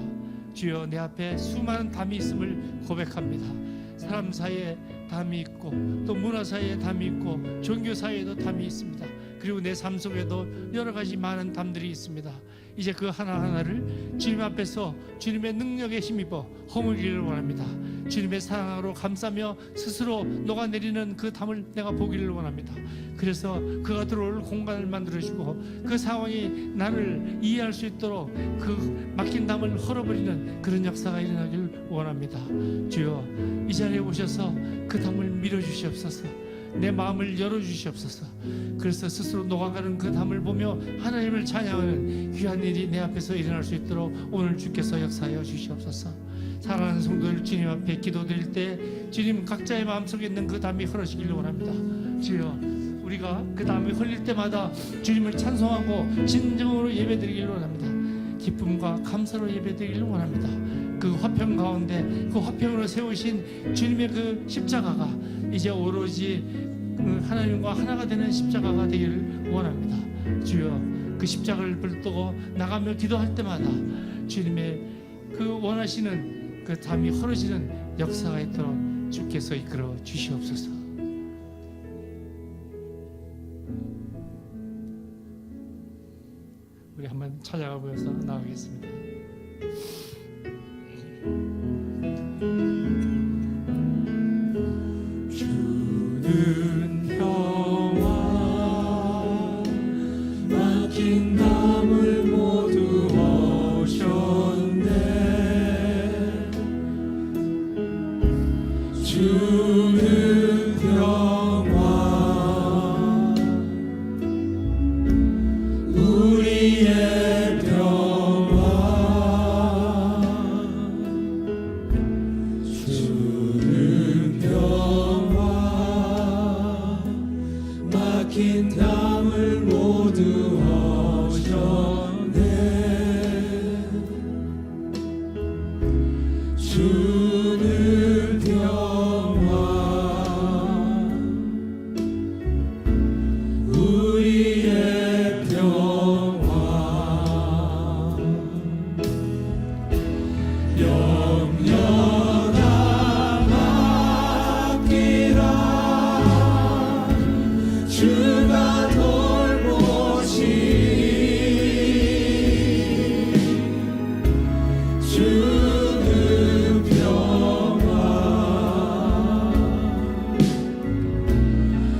S13: 주여 내 앞에 수많은 담이 있음을 고백합니다. 사람 사이에 담이 있고 또 문화 사이에 담이 있고 종교 사이에도 담이 있습니다. 그리고 내 삶 속에도 여러 가지 많은 담들이 있습니다. 이제 그 하나하나를 주님 앞에서 주님의 능력에 힘입어 허물기를 원합니다. 주님의 사랑으로 감싸며 스스로 녹아내리는 그 담을 내가 보기를 원합니다. 그래서 그가 들어올 공간을 만들어주고 그 상황이 나를 이해할 수 있도록 그 막힌 담을 헐어버리는 그런 역사가 일어나길 원합니다. 주여 이 자리에 오셔서 그 담을 밀어주시옵소서. 내 마음을 열어주시옵소서. 그래서 스스로 녹아가는 그 담을 보며 하나님을 찬양하는 귀한 일이 내 앞에서 일어날 수 있도록 오늘 주께서 역사하여 주시옵소서. 사랑하는 성도들 주님 앞에 기도드릴 때 주님 각자의 마음속에 있는 그 담이 흐르시기를 원합니다. 주여 우리가 그 담이 흘릴 때마다 주님을 찬송하고 진정으로 예배드리기를 원합니다. 기쁨과 감사로 예배드리기를 원합니다. 그 화평 가운데 그 화평으로 세우신 주님의 그 십자가가 이제 오로지 하나님과 하나가 되는 십자가가 되기를 원합니다. 주여 그 십자가를 붙들고 나가며 기도할 때마다 주님의 그 원하시는 그 담이 헐어지는 역사가 있도록 주께서 이끌어 주시옵소서. 우리 한번 찬양을 보여서 나가겠습니다.
S5: 주는 평화 막힌 담을 모두 오셨네. 주는 평화 우리의 평화 주는 평화 막힌 담을 모두 오셨네. 주는 평화 우리의 평화 영원한 맡기라. 주가 돌보시 주는 평화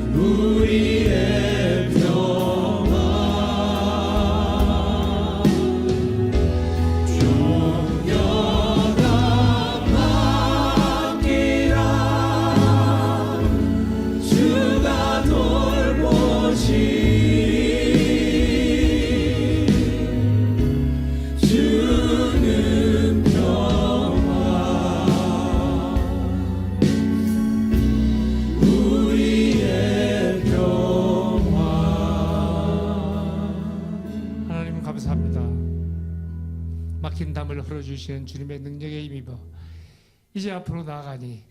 S5: 우리의 평화 영원한 맡기라. 주가 돌보시 주는 평화 우리의 평화.
S13: 하나님 감사합니다. 막힌 담을 흘러주시는 주님의 능력에 힘입어 이제 앞으로 나아가니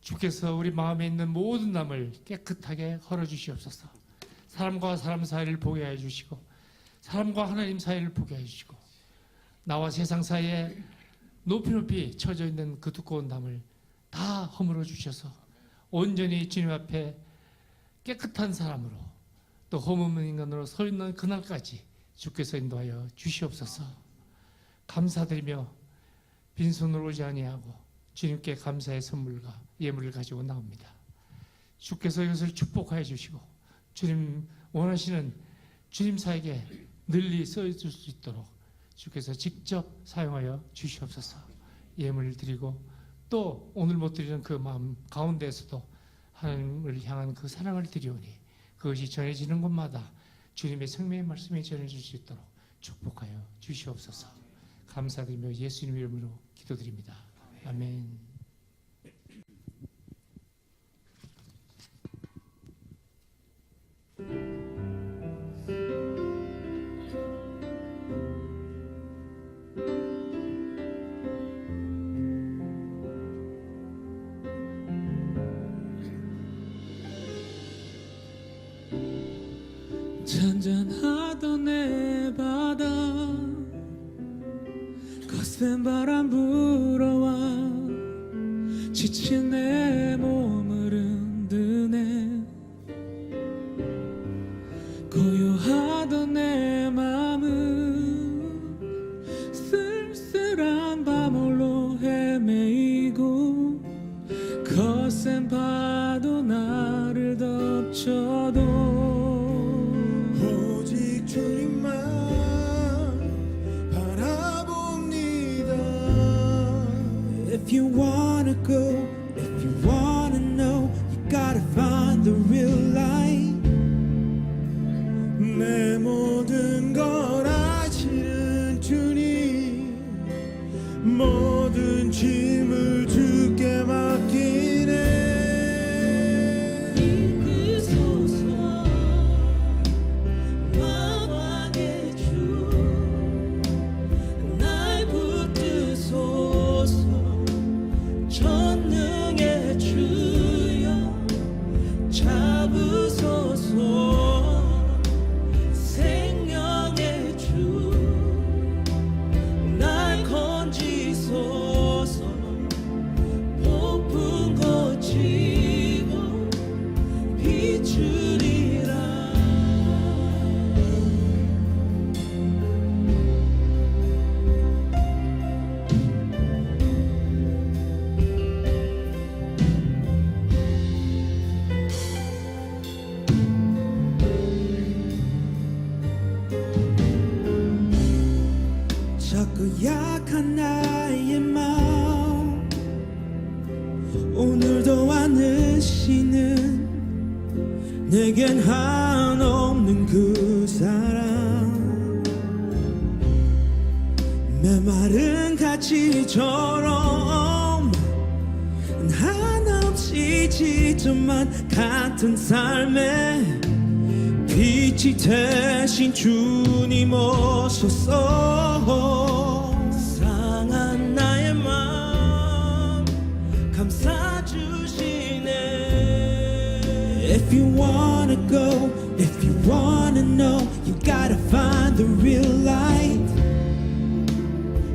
S13: 주께서 우리 마음에 있는 모든 담을 깨끗하게 헐어주시옵소서. 사람과 사람 사이를 보게 해주시고 사람과 하나님 사이를 보게 해주시고 나와 세상 사이에 높이 쳐져 있는 그 두꺼운 담을 다 허물어 주셔서 온전히 주님 앞에 깨끗한 사람으로 또 흠없는 인간으로 서 있는 그날까지 주께서 인도하여 주시옵소서. 감사드리며 빈손으로 오지 아니하고 주님께 감사의 선물과 예물을 가지고 나옵니다. 주께서 이것을 축복하여 주시고 주님 원하시는 주님사에게 널리 써줄 수 있도록 주께서 직접 사용하여 주시옵소서. 예물을 드리고 또 오늘 못 드리는 그 마음 가운데에서도 하나님을 향한 그 사랑을 드리오니 그것이 전해지는 곳마다 주님의 생명의 말씀이 전해질 수 있도록 축복하여 주시옵소서. 감사드리며 예수님 이름으로 기도드립니다. 아멘.
S5: 잔잔하던 내 바다 거센 바람 불어와 지친 내 몸을 흔드네. 고요하던 내 맘은 쓸쓸한 밤홀로 헤매이고 거센 파도 나를 덮쳐도 오직 주님만 바라봅니다. If you wanna go, if you wanna know, you gotta find the real light. 내 모든 걸 아시는 주님, 모든 짐을 주께 맡기네. 작고 약한 나의 마음 오늘도 안으시는 내겐 한없는 그 사랑 메마른 가지처럼 한없이 지저만 같은 삶에 빛이 되신 주님 오셔서 상한 나의 마음 감싸주시네. If you wanna go, if you wanna know, you gotta find the real light.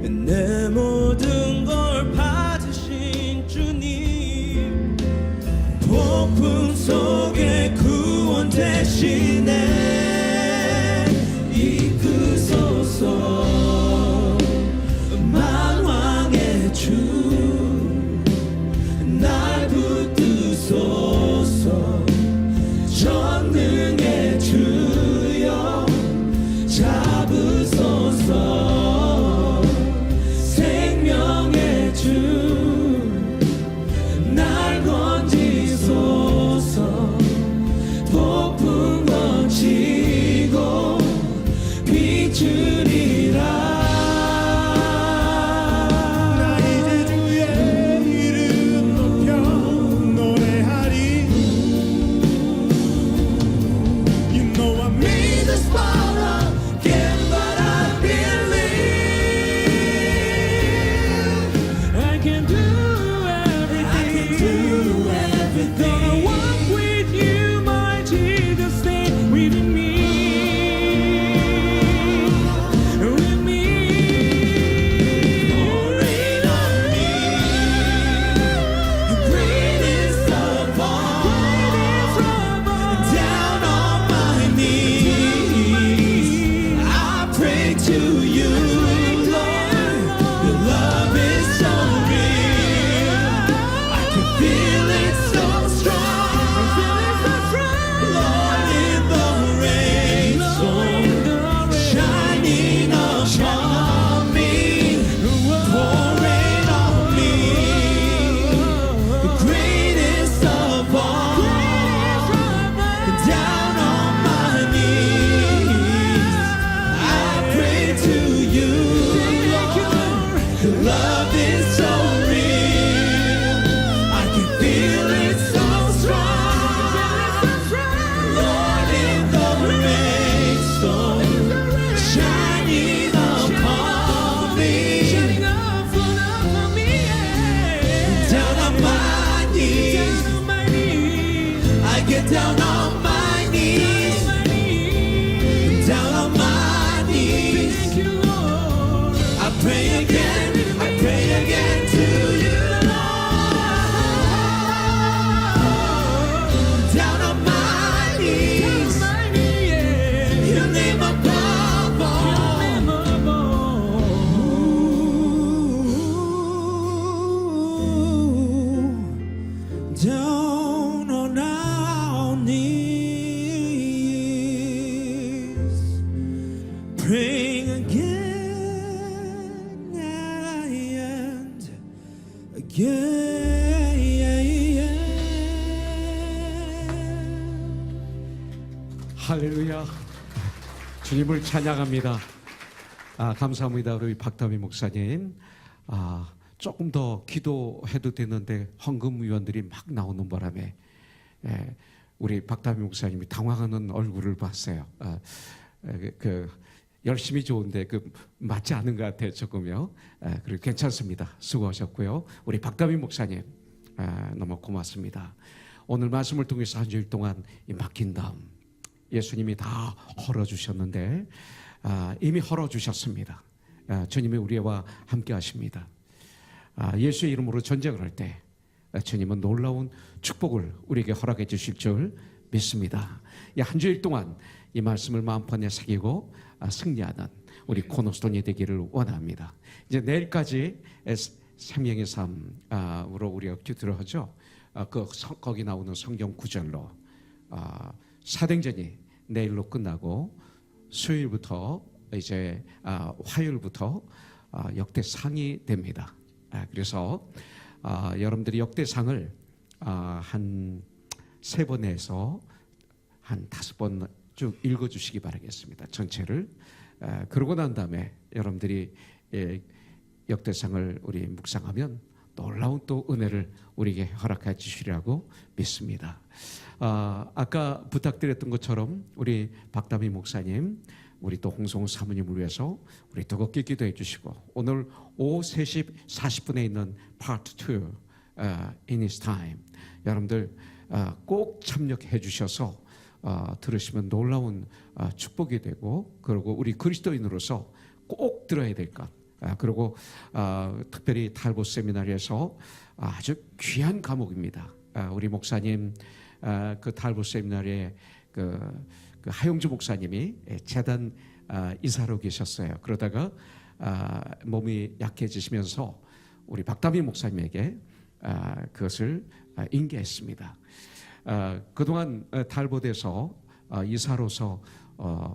S5: 내 모든 걸 받으신 주님 폭풍 속에 구원 대신에 이끄소서 만왕의 주 날 붙드소서 전능의 주여 잡으소서 생명의 주 날 건지소서 폭풍 거치고 비추리라.
S4: 나 이제 주의 이름 높여 노래하리. You know I made this fall again, but I believe
S5: I can do everything. Gonna walk with you, my Jesus, stay with me. With me. Rain on me. Greatest of all. Down on my knees. I pray to you, Lord. Your love is so real. I can feel it so strong. Lord, in the rain, shining upon me, pouring on me, the greatest of all, down on my knees, I pray to you, Lord, your love is so real, I can feel it so strong, Lord, in the rainstorm, shining upon me, down on my knees, I get down on my knees, down on my knees, I pray again to you, Lord, down on my knees, your name above all, down on our knees, praying again and again.
S12: 할렐루야. 주님을 찬양합니다. 감사합니다. 우리 박다미 목사님. 조금 더 기도해도 되는데 헌금위원들이 막 나오는 바람에 우리 박다미 목사님이 당황하는 얼굴을 봤어요. 열심히 좋은데 맞지 않은 것 같아요. 조금요. 그리고 괜찮습니다. 수고하셨고요. 우리 박다미 목사님 너무 고맙습니다. 오늘 말씀을 통해서 한 주일 동안 이 막힌 다음 예수님이 다 헐어주셨는데 이미 헐어주셨습니다. 주님이 우리와 함께 하십니다. 예수의 이름으로 전쟁을 할 때 주님은 놀라운 축복을 우리에게 허락해 주실 줄 믿습니다. 한 주일 동안 이 말씀을 마음판에 새기고 승리하는 우리 코너스톤이 되기를 원합니다. 이제 내일까지 생명의 삶으로 우리가 기도를 하죠. 거기 나오는 성경 구절로 사등전이 내일로 끝나고 수요일부터 이제 화요일부터 역대상이 됩니다. 그래서 여러분들이 역대상을 한 3번에서 한 5번 쭉 읽어주시기 바라겠습니다. 전체를. 그러고 난 다음에 여러분들이 역대상을 우리 묵상하면 놀라운 또 은혜를 우리에게 허락해 주시리라고 믿습니다. 아까 부탁드렸던 것처럼 우리 박다미 목사님, 우리 또 홍성우 사모님을 위해서 우리 뜨겁게 기도해 주시고, 오늘 오후 3시 40분에 있는 Part 2 In His Time, 여러분들 꼭 참여해 주셔서 들으시면 놀라운 축복이 되고, 그리고 우리 그리스도인으로서 꼭 들어야 될 것, 그리고 특별히 탈보 세미나리에서 아주 귀한 과목입니다. 우리 목사님 그 탈보 세미나리에 그 하용주 목사님이 재단 이사로 계셨어요. 그러다가 몸이 약해지시면서 우리 박다미 목사님에게 그것을 인계했습니다. 그동안 탈보돼서 이사로서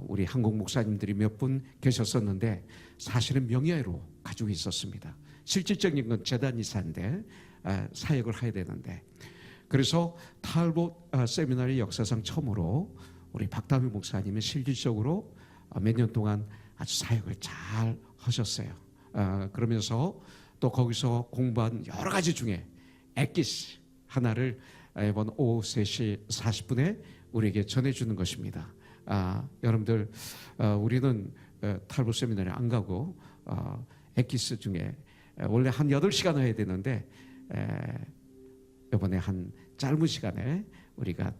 S12: 우리 한국 목사님들이 몇 분 계셨었는데 사실은 명예로 가지고 있었습니다. 실질적인 건 재단 이사인데 사역을 해야 되는데, 그래서 탈보 세미나리 역사상 처음으로 우리 박다미 목사님이 실질적으로 몇 년 동안 아주 사역을 잘 하셨어요. 그러면서 또 거기서 공부한 여러 가지 중에 엑기스 하나를 이번 오후 3시 40분에 우리에게 전해주는 것입니다. 여러분들 우리는 탈보 세미나리 안 가고 엑기스 중에 원래 한 8시간 해야 되는데 이번에 한 짧은 시간에 우리가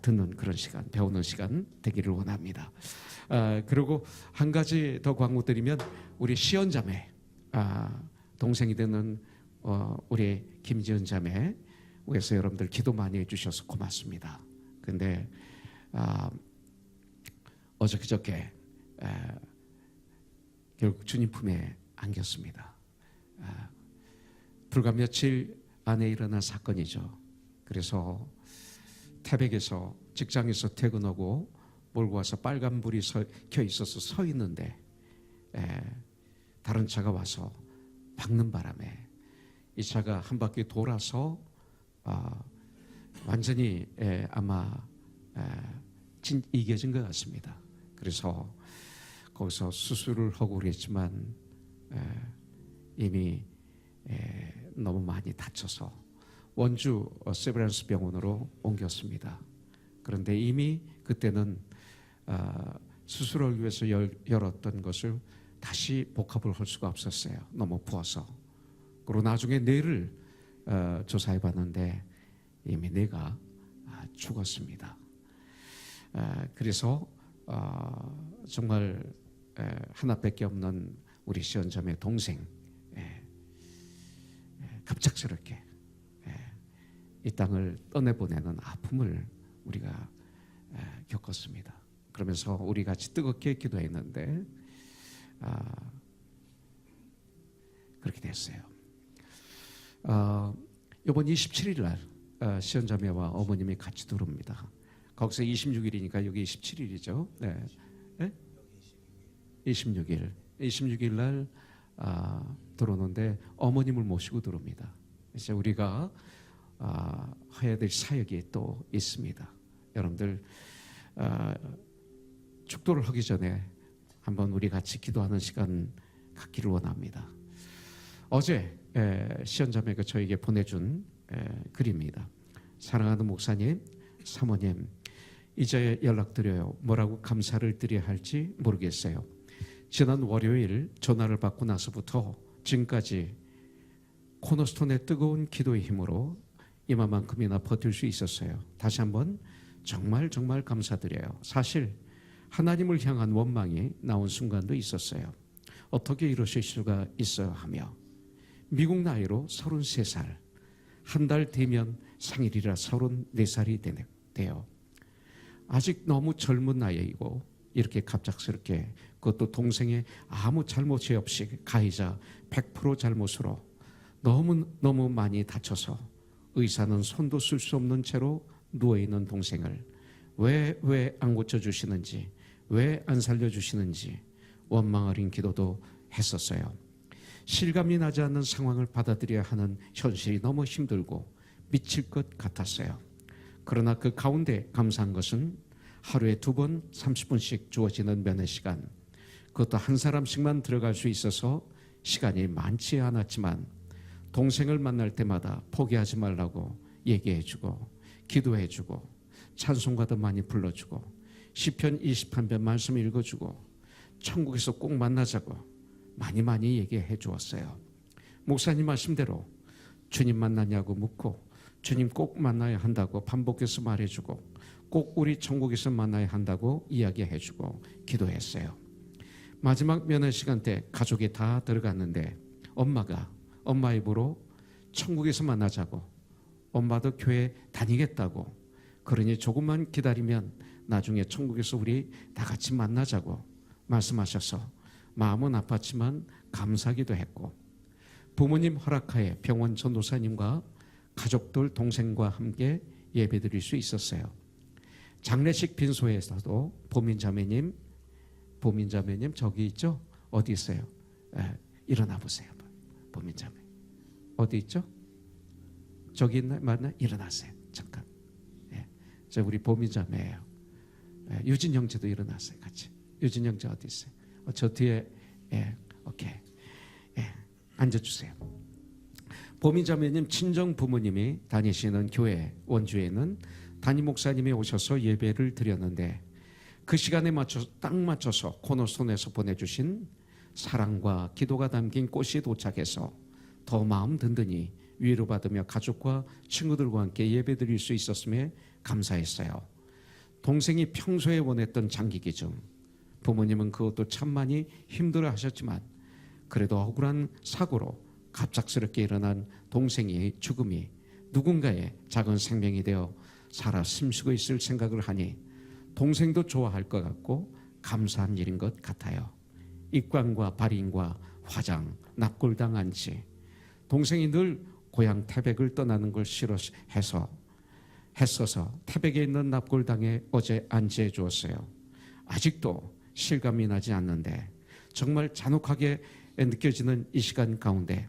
S12: 듣는 그런 시간, 배우는 시간 되기를 원합니다. 그리고 한 가지 더 광고드리면, 우리 시연자매, 동생이 되는 우리 김지은 자매 위해서 여러분들 기도 많이 해주셔서 고맙습니다. 근데 어저께 결국 주님 품에 안겼습니다. 불과 며칠 안에 일어난 사건이죠. 그래서 태백에서 직장에서 퇴근하고 몰고 와서 빨간불이 켜 있어서 서 있는데 다른 차가 와서 박는 바람에 이 차가 한 바퀴 돌아서 완전히 아마 이겨진 것 같습니다. 그래서 거기서 수술을 하고 그랬지만 이미 너무 많이 다쳐서 원주 세브란스 병원으로 옮겼습니다. 그런데 이미 그때는 수술을 위해서 열었던 것을 다시 복합을 할 수가 없었어요. 너무 부어서. 그리고 나중에 뇌를 조사해 봤는데 이미 뇌가 죽었습니다. 그래서 정말 하나밖에 없는 우리 시연자매 동생, 갑작스럽게 이 땅을 떠내보내는 아픔을 우리가 겪었습니다. 그러면서 우리 같이 뜨겁게 기도했는데 그렇게 됐어요. 이번 27일 날 시연자매와 어머님이 같이 들어옵니다. 거기서 26일이니까 여기 27일이죠. 네. 네? 26일 날 들어오는데 어머님을 모시고 들어옵니다. 이제 우리가 해야 될 사역이 또 있습니다. 여러분들 축도를 하기 전에 한번 우리 같이 기도하는 시간 갖기를 원합니다. 어제 시연자매가 저에게 보내준 글입니다. 사랑하는 목사님, 사모님, 이제 연락드려요. 뭐라고 감사를 드려야 할지 모르겠어요. 지난 월요일 전화를 받고 나서부터 지금까지 코너스톤의 뜨거운 기도의 힘으로 이만큼이나 버틸 수 있었어요. 다시 한번 정말 감사드려요. 사실 하나님을 향한 원망이 나온 순간도 있었어요. 어떻게 이러실 수가 있어요 하며, 미국 나이로 33살, 한 달 뒤면 생일이라 34살이 돼요. 아직 너무 젊은 나이이고 이렇게 갑작스럽게, 그것도 동생의 아무 잘못이 없이 가해자 100% 잘못으로 너무 많이 다쳐서 의사는 손도 쓸 수 없는 채로 누워있는 동생을 왜 안 고쳐주시는지, 왜 안 살려주시는지 원망 어린 기도도 했었어요. 실감이 나지 않는 상황을 받아들여야 하는 현실이 너무 힘들고 미칠 것 같았어요. 그러나 그 가운데 감사한 것은 하루에 2번 30분씩 주어지는 면회 시간, 그것도 한 사람씩만 들어갈 수 있어서 시간이 많지 않았지만 동생을 만날 때마다 포기하지 말라고 얘기해주고 기도해주고 찬송가도 많이 불러주고 시편 23편 말씀 읽어주고 천국에서 꼭 만나자고 많이 얘기해 주었어요. 목사님 말씀대로 주님 만나냐고 묻고 주님 꼭 만나야 한다고 반복해서 말해주고 꼭 우리 천국에서 만나야 한다고 이야기해주고 기도했어요. 마지막 면회 시간 때 가족이 다 들어갔는데 엄마 입으로 천국에서 만나자고, 엄마도 교회 다니겠다고, 그러니 조금만 기다리면 나중에 천국에서 우리 다 같이 만나자고 말씀하셔서 마음은 아팠지만 감사하기도 했고, 부모님 허락하에 병원 전도사님과 가족들 동생과 함께 예배드릴 수 있었어요. 장례식 빈소에서도 보민자매님 저기 있죠? 어디 있어요? 일어나 보세요. 보민자매 어디 있죠? 저기 있나? 맞나? 일어나세요. 잠깐. 저 우리 보민자매예요. 유진 형제도 일어났어요. 같이. 유진 형제 어디 있어요? 저 뒤에. 오케이. 앉아주세요. 보민자매님 친정 부모님이 다니시는 교회 원주에는 담임 목사님이 오셔서 예배를 드렸는데, 그 시간에 딱 맞춰서 코너스톤에서 보내주신 사랑과 기도가 담긴 꽃이 도착해서 더 마음 든든히 위로받으며 가족과 친구들과 함께 예배드릴 수 있었음에 감사했어요. 동생이 평소에 원했던 장기기증, 부모님은 그것도 참 많이 힘들어하셨지만 그래도 억울한 사고로 갑작스럽게 일어난 동생의 죽음이 누군가의 작은 생명이 되어 살아 숨쉬고 있을 생각을 하니 동생도 좋아할 것 같고 감사한 일인 것 같아요. 입관과 발인과 화장, 납골당 안치, 동생이 늘 고향 태백을 떠나는 걸 싫어해서 했어서 태백에 있는 납골당에 어제 안치해 주었어요. 아직도 실감이 나지 않는데 정말 잔혹하게 느껴지는 이 시간 가운데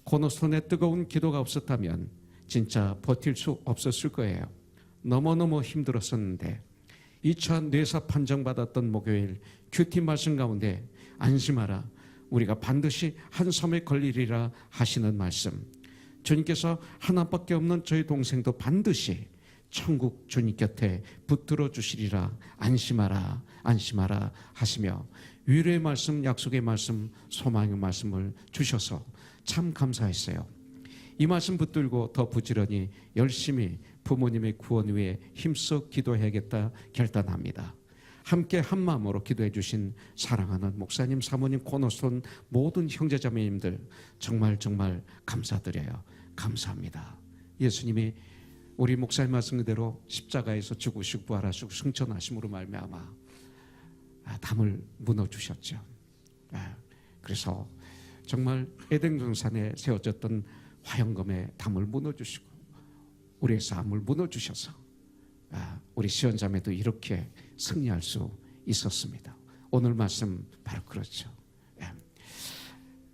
S12: 코너스톤에 뜨거운 기도가 없었다면 진짜 버틸 수 없었을 거예요. 너무너무 힘들었었는데 2차 뇌사 판정받았던 목요일 큐티 말씀 가운데 안심하라, 우리가 반드시 한 섬에 걸리리라 하시는 말씀, 주님께서 하나밖에 없는 저희 동생도 반드시 천국 주님 곁에 붙들어 주시리라, 안심하라 안심하라 하시며 위로의 말씀, 약속의 말씀, 소망의 말씀을 주셔서 참 감사했어요. 이 말씀 붙들고 더 부지런히 열심히 부모님의 구원 위해 힘써 기도해야겠다 결단합니다. 함께 한 마음으로 기도해 주신 사랑하는 목사님, 사모님, 코너스톤 모든 형제자매님들 정말 감사드려요. 감사합니다. 예수님이 우리 목사님 말씀 그대로 십자가에서 죽으시고 부활하시고 승천하심으로 말미암아 담을 무너주셨죠. 그래서 정말 에덴 동산에 세워졌던 화영검의 담을 무너주시고 우리의 삶을 무너주셔서 우리 시원자매도 이렇게 승리할 수 있었습니다. 오늘 말씀 바로 그렇죠.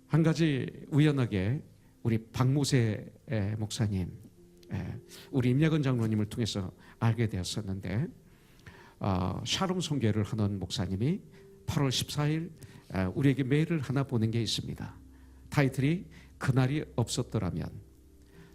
S12: 한 가지 우연하게 우리 박무세 목사님, 우리 임약은 장로님을 통해서 알게 되었었는데, 샬롬 선교를 하는 목사님이 8월 14일 우리에게 메일을 하나 보낸 게 있습니다. 타이틀이 그날이 없었더라면.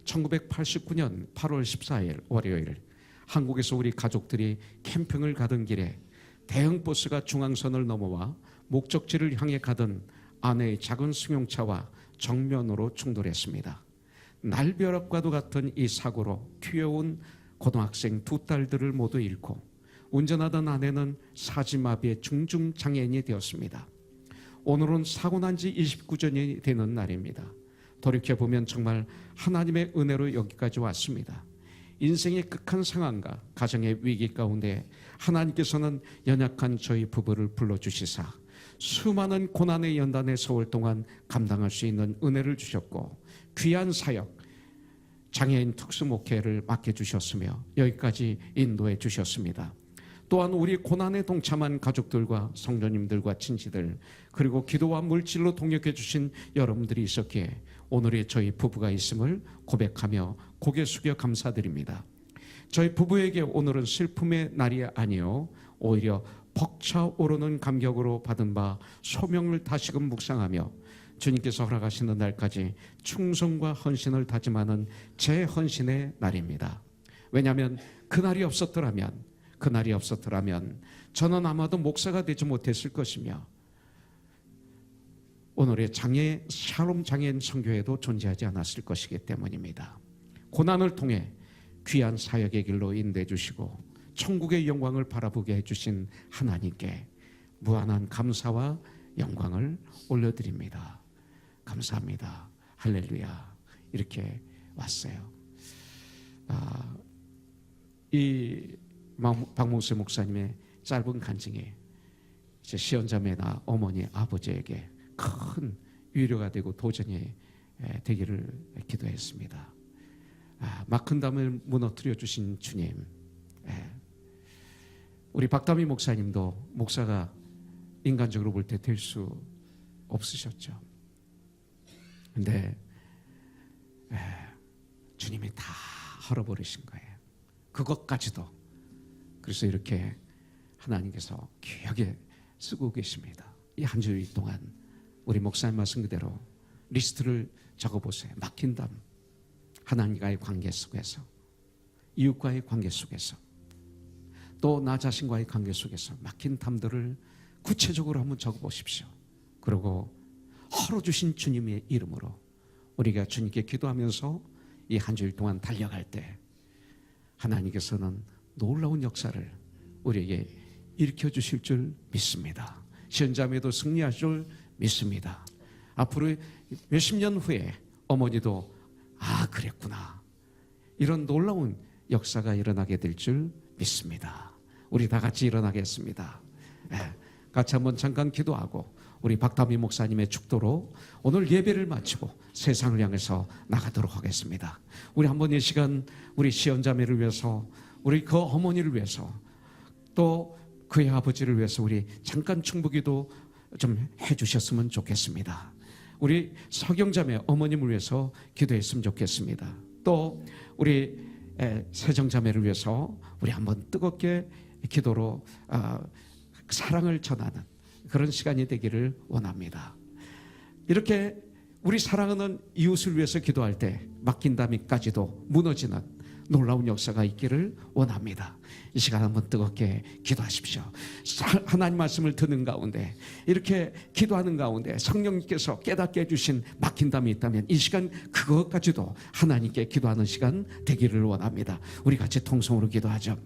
S12: 1989년 8월 14일 월요일 한국에서 우리 가족들이 캠핑을 가던 길에 대형 버스가 중앙선을 넘어와 목적지를 향해 가던 아내의 작은 승용차와 정면으로 충돌했습니다. 날벼락과도 같은 이 사고로 귀여운 고등학생 2딸들을 모두 잃고 운전하던 아내는 사지마비의 중증장애인이 되었습니다. 오늘은 사고 난 지 29년이 되는 날입니다. 돌이켜보면 정말 하나님의 은혜로 여기까지 왔습니다. 인생의 극한 상황과 가정의 위기 가운데 하나님께서는 연약한 저희 부부를 불러주시사 수많은 고난의 연단의 세월 동안 감당할 수 있는 은혜를 주셨고 귀한 사역, 장애인 특수목회를 맡겨주셨으며 여기까지 인도해 주셨습니다. 또한 우리 고난에 동참한 가족들과 성도님들과 친지들, 그리고 기도와 물질로 동역해 주신 여러분들이 있었기에 오늘의 저희 부부가 있음을 고백하며 고개 숙여 감사드립니다. 저희 부부에게 오늘은 슬픔의 날이 아니요 오히려 벅차오르는 감격으로 받은 바 소명을 다시금 묵상하며 주님께서 허락하시는 날까지 충성과 헌신을 다짐하는 제 헌신의 날입니다. 왜냐하면 그날이 없었더라면 저는 아마도 목사가 되지 못했을 것이며 오늘의 장애 샬롬 장애인 선교회도 존재하지 않았을 것이기 때문입니다. 고난을 통해 귀한 사역의 길로 인도해 주시고 천국의 영광을 바라보게 해주신 하나님께 무한한 감사와 영광을 올려드립니다. 감사합니다. 할렐루야. 이렇게 왔어요. 이 박몽수 목사님의 짧은 간증이 제 시언자매나 어머니 아버지에게 큰 위로가 되고 도전이 되기를 기도했습니다. 막힌담을 무너뜨려 주신 주님, 우리 박다미 목사님도 목사가 인간적으로 볼 때 될 수 없으셨죠. 근데 주님이 다 헐어버리신 거예요. 그것까지도. 그래서 이렇게 하나님께서 귀하게 쓰고 계십니다. 이 한 주일 동안 우리 목사님 말씀 그대로 리스트를 적어보세요. 막힌 담, 하나님과의 관계 속에서, 이웃과의 관계 속에서, 또 나 자신과의 관계 속에서 막힌 담들을 구체적으로 한번 적어보십시오. 그리고 헐어주신 주님의 이름으로 우리가 주님께 기도하면서 이 한 주일 동안 달려갈 때 하나님께서는 놀라운 역사를 우리에게 일으켜주실 줄 믿습니다. 시험자매도 승리하실 줄 믿습니다. 앞으로 몇십 년 후에 어머니도 그랬구나, 이런 놀라운 역사가 일어나게 될 줄 믿습니다. 우리 다 같이 일어나겠습니다. 같이 한번 잠깐 기도하고 우리 박다미 목사님의 축도로 오늘 예배를 마치고 세상을 향해서 나가도록 하겠습니다. 우리 한번 이 시간 우리 시언자매를 위해서, 우리 그 어머니를 위해서, 또 그의 아버지를 위해서 우리 잠깐 충북기도 좀 해주셨으면 좋겠습니다. 우리 서경자매 어머님을 위해서 기도했으면 좋겠습니다. 또 우리 세정자매를 위해서 우리 한번 뜨겁게 기도로 사랑을 전하는 그런 시간이 되기를 원합니다. 이렇게 우리 사랑하는 이웃을 위해서 기도할 때 막힌 담이까지도 무너지는 놀라운 역사가 있기를 원합니다. 이 시간 한번 뜨겁게 기도하십시오. 하나님 말씀을 듣는 가운데, 이렇게 기도하는 가운데 성령님께서 깨닫게 해주신 막힌 담이 있다면 이 시간 그것까지도 하나님께 기도하는 시간 되기를 원합니다. 우리 같이 통성으로 기도하죠.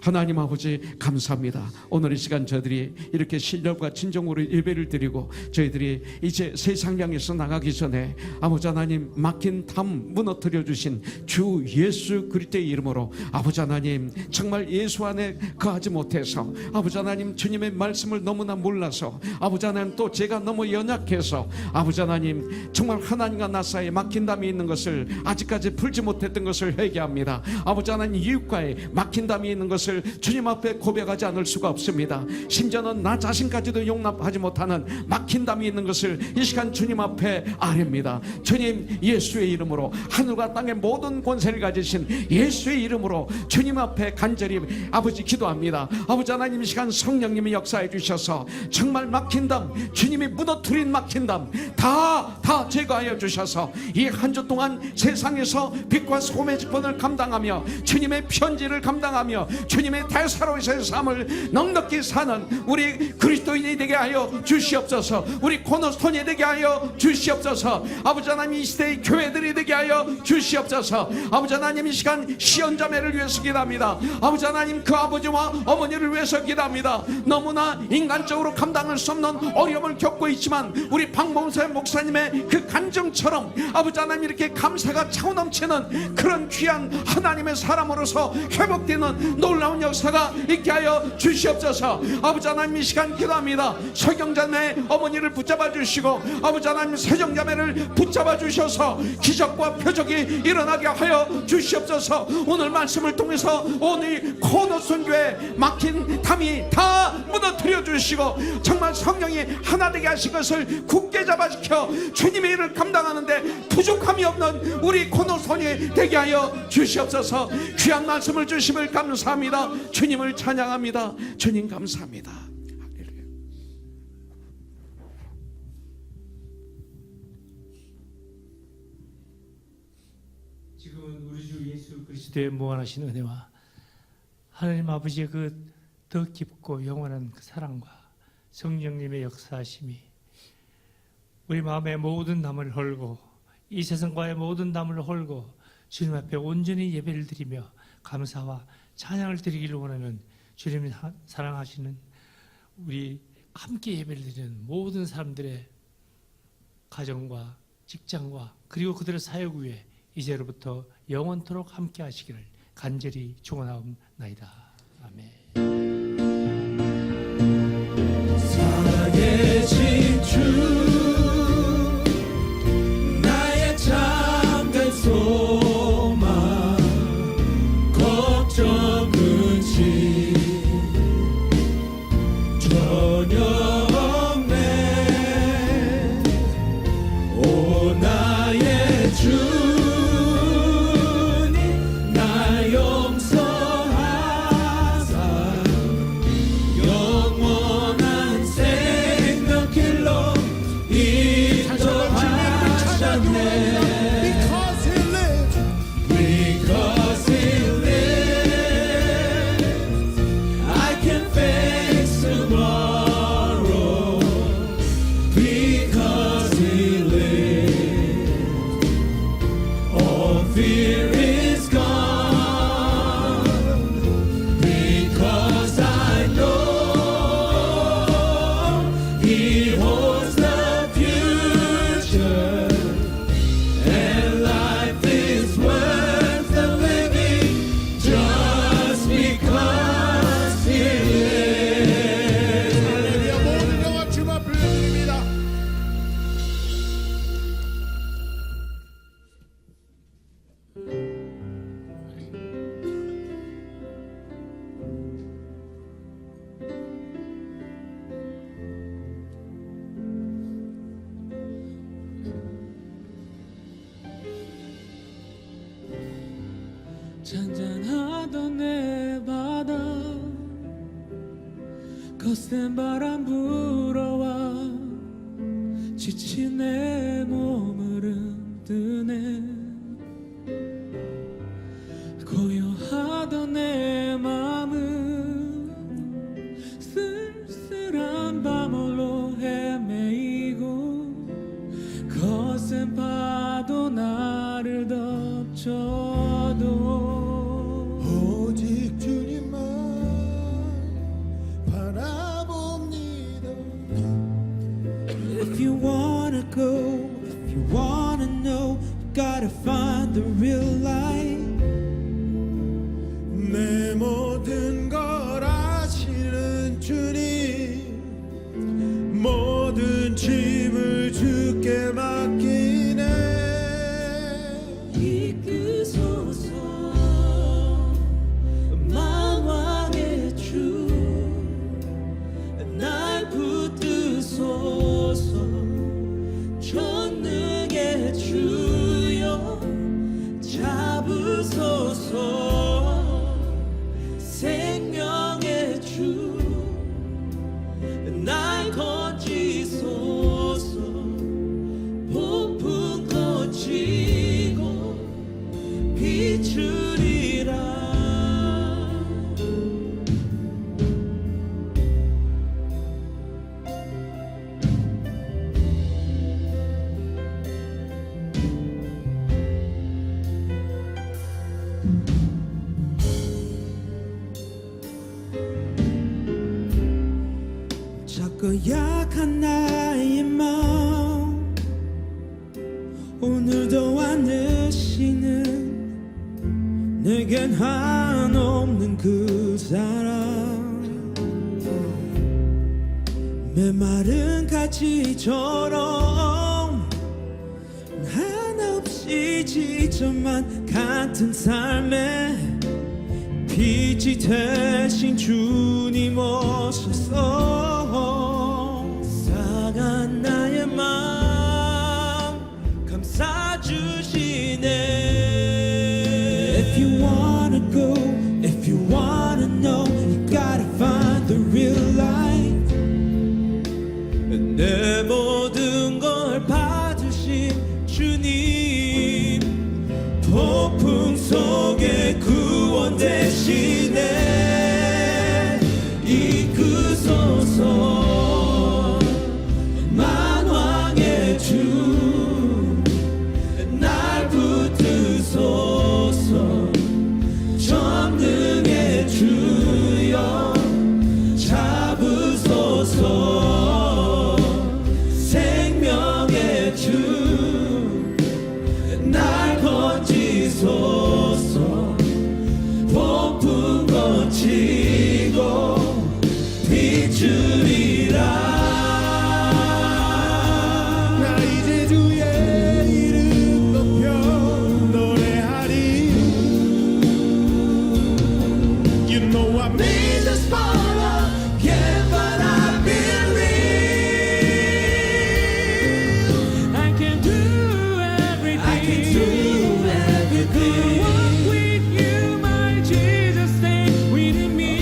S12: 하나님 아버지 감사합니다. 오늘 이 시간 저희들이 이렇게 신령과 진정으로 예배를 드리고 저희들이 이제 세상 향해서 나가기 전에 아버지 하나님 막힌 담 무너뜨려 주신 주 예수 그리스도의 이름으로 아버지 하나님 정말 예수 안에 거하지 못해서 아버지 하나님 주님의 말씀을 너무나 몰라서 아버지 하나님 또 제가 너무 연약해서 아버지 하나님 정말 하나님과 나 사이에 막힌 담이 있는 것을 아직까지 풀지 못했던 것을 회개합니다. 아버지 하나님 이웃과의 막힌 담이 있는 것을 주님 앞에 고백하지 않을 수가 없습니다. 심지어는 나 자신까지도 용납하지 못하는 막힌 담이 있는 것을 이 시간 주님 앞에 아뢰입니다. 주님 예수의 이름으로 하늘과 땅의 모든 권세를 가지신 예수의 이름으로 주님 앞에 간절히 아버지 기도합니다. 아버지 하나님 이 시간 성령님이 역사해 주셔서 정말 막힌 담, 주님이 무너뜨린 막힌 담 다 제거하여 주셔서 이 한 주 동안 세상에서 빛과 소금의 직분을 감당하며 주님의 편지를 감당하며 주님의 대사로서의 삶을 넉넉히 사는 우리 그리스도인이 되게 하여 주시옵소서. 우리 코너스톤이 되게 하여 주시옵소서. 아버지 하나님 이 시대의 교회들이 되게 하여 주시옵소서. 아버지 하나님 이 시간 시언자매를 위해서 기도합니다. 아버지 하나님 그 아버지와 어머니를 위해서 기도합니다. 너무나 인간적으로 감당할 수 없는 어려움을 겪고 있지만 우리 박몽세 목사님의 그 그 간증처럼 아버지 하나님 이렇게 감사가 차고 넘치는 그런 귀한 하나님의 사람으로서 회복되는 놀라운 역사가 있게 하여 주시옵소서. 아버지 하나님 이 시간 기도합니다. 서경자매 어머니를 붙잡아 주시고 아버지 하나님 세정자매를 붙잡아 주셔서 기적과 표적이 일어나게 하여 주시옵소서. 오늘 말씀을 통해서 오늘 코너선교에 막힌 담이 다 무너뜨려 주시고 정말 성령이 하나 되게 하신 것을 굳게 잡아지켜 주님의 일을 감당하는데 부족함이 없는 우리 코너선이 되게 하여 주시옵소서. 귀한 말씀을 주심을 감사합니다. 주님을 찬양합니다. 주님 감사합니다. 할렐루야.
S13: 지금은 우리 주 예수 그리스도의 무한하신 은혜와 하나님 아버지의 그 더 깊고 영원한 그 사랑과 성령님의 역사하심이 우리 마음의 모든 담을 헐고 이 세상과의 모든 담을 헐고 주님 앞에 온전히 예배를 드리며 감사와 찬양을 드리기를 원하는 주님이 사랑하시는 우리 함께 예배를 드리는 모든 사람들의 가정과 직장과 그리고 그들의 사역 위에 이제로부터 영원토록 함께 하시기를 간절히 축원하옵나이다. 아멘.
S5: 살아계신 주 나의 잠든 소망 걱정 근심 전혀 없네. 오 나의 주님 날 용서하사 영원한 생명길로 인도하셨네.
S4: Because he lives.
S5: Because he lives, I can face tomorrow. Because he lives, all fear is gone. Because I know he holds the future, and life is worth the living just because he lives.
S4: 할렐루야. 모든 영화 주님 앞에 올려드립니다.
S5: 잔잔하던 내 바다 거센 바람 불어와 지친 내 몸을 흔드네. 고요하던 내 맘은 쓸쓸한 밤홀로 헤매이고 거센 파도 나를 덮쳐도
S4: 오직 주님만 바라봅니다.
S5: If you wanna go, if you wanna know, you gotta find the real light.
S4: 내 모든 걸 아시는 주님, 모든 짐을 주께 맡기네.
S5: 이끄소서 만왕의 주, 날 붙드소서 전능의 주여 잡으소서. 생명의 주, 날 건지소서. 폭풍 거치고 비추리라. 작고 약한 나의 마음 오늘도 안으시는 내겐 한없는 그 사랑 메마른 가지처럼 한없이 지저만 같은 삶에 빛이 되신 주님 오셔서 상한 나의 마음 감싸 주시네. If you wanna go, if you wanna know, you gotta find the real light. 내 모든 걸 받으신 주님 폭풍 속에 구원 대신에 이끄소서 만왕의 주 날 붙드소서 전능의 주여 잡으소서 생명의 주 날 건지소서 폭풍 거치고 비추리라. 나 이제 주의 이름 높여 노래하리. You know I made this fall again, but I believe I can do everything. I can do everything. Walk with you, my Jesus, stay with me.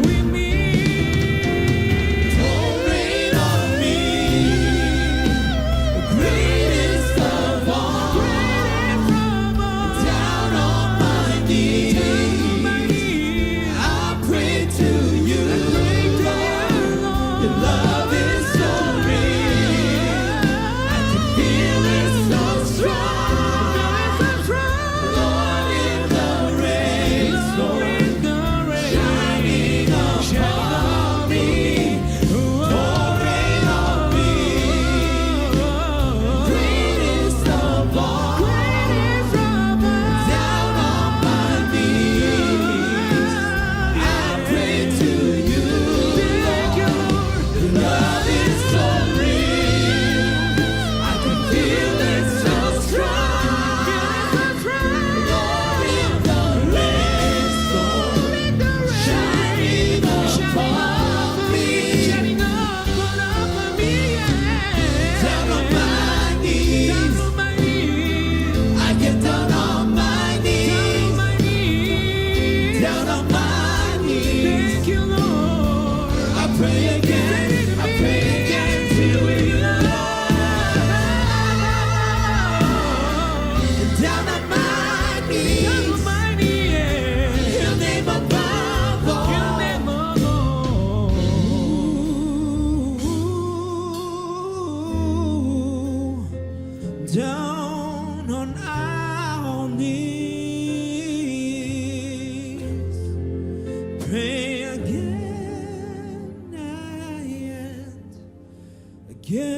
S5: With me. Don't rain on me. Greatest of all. Down on my knees. I pray to you. Your love is so real. I can feel it so strong. Lord, in the rain, shining upon me. Don't rain on me. Greatest of all. Down on my knees. I pray to you. Your love is so real. I can feel it so strong. Lord, in the rain, shining upon me. Down on my knees. I get down on my knees. Down on my knees. I pray again to you. Down on my knees. Your name above all. Down on our knees, pray again and again.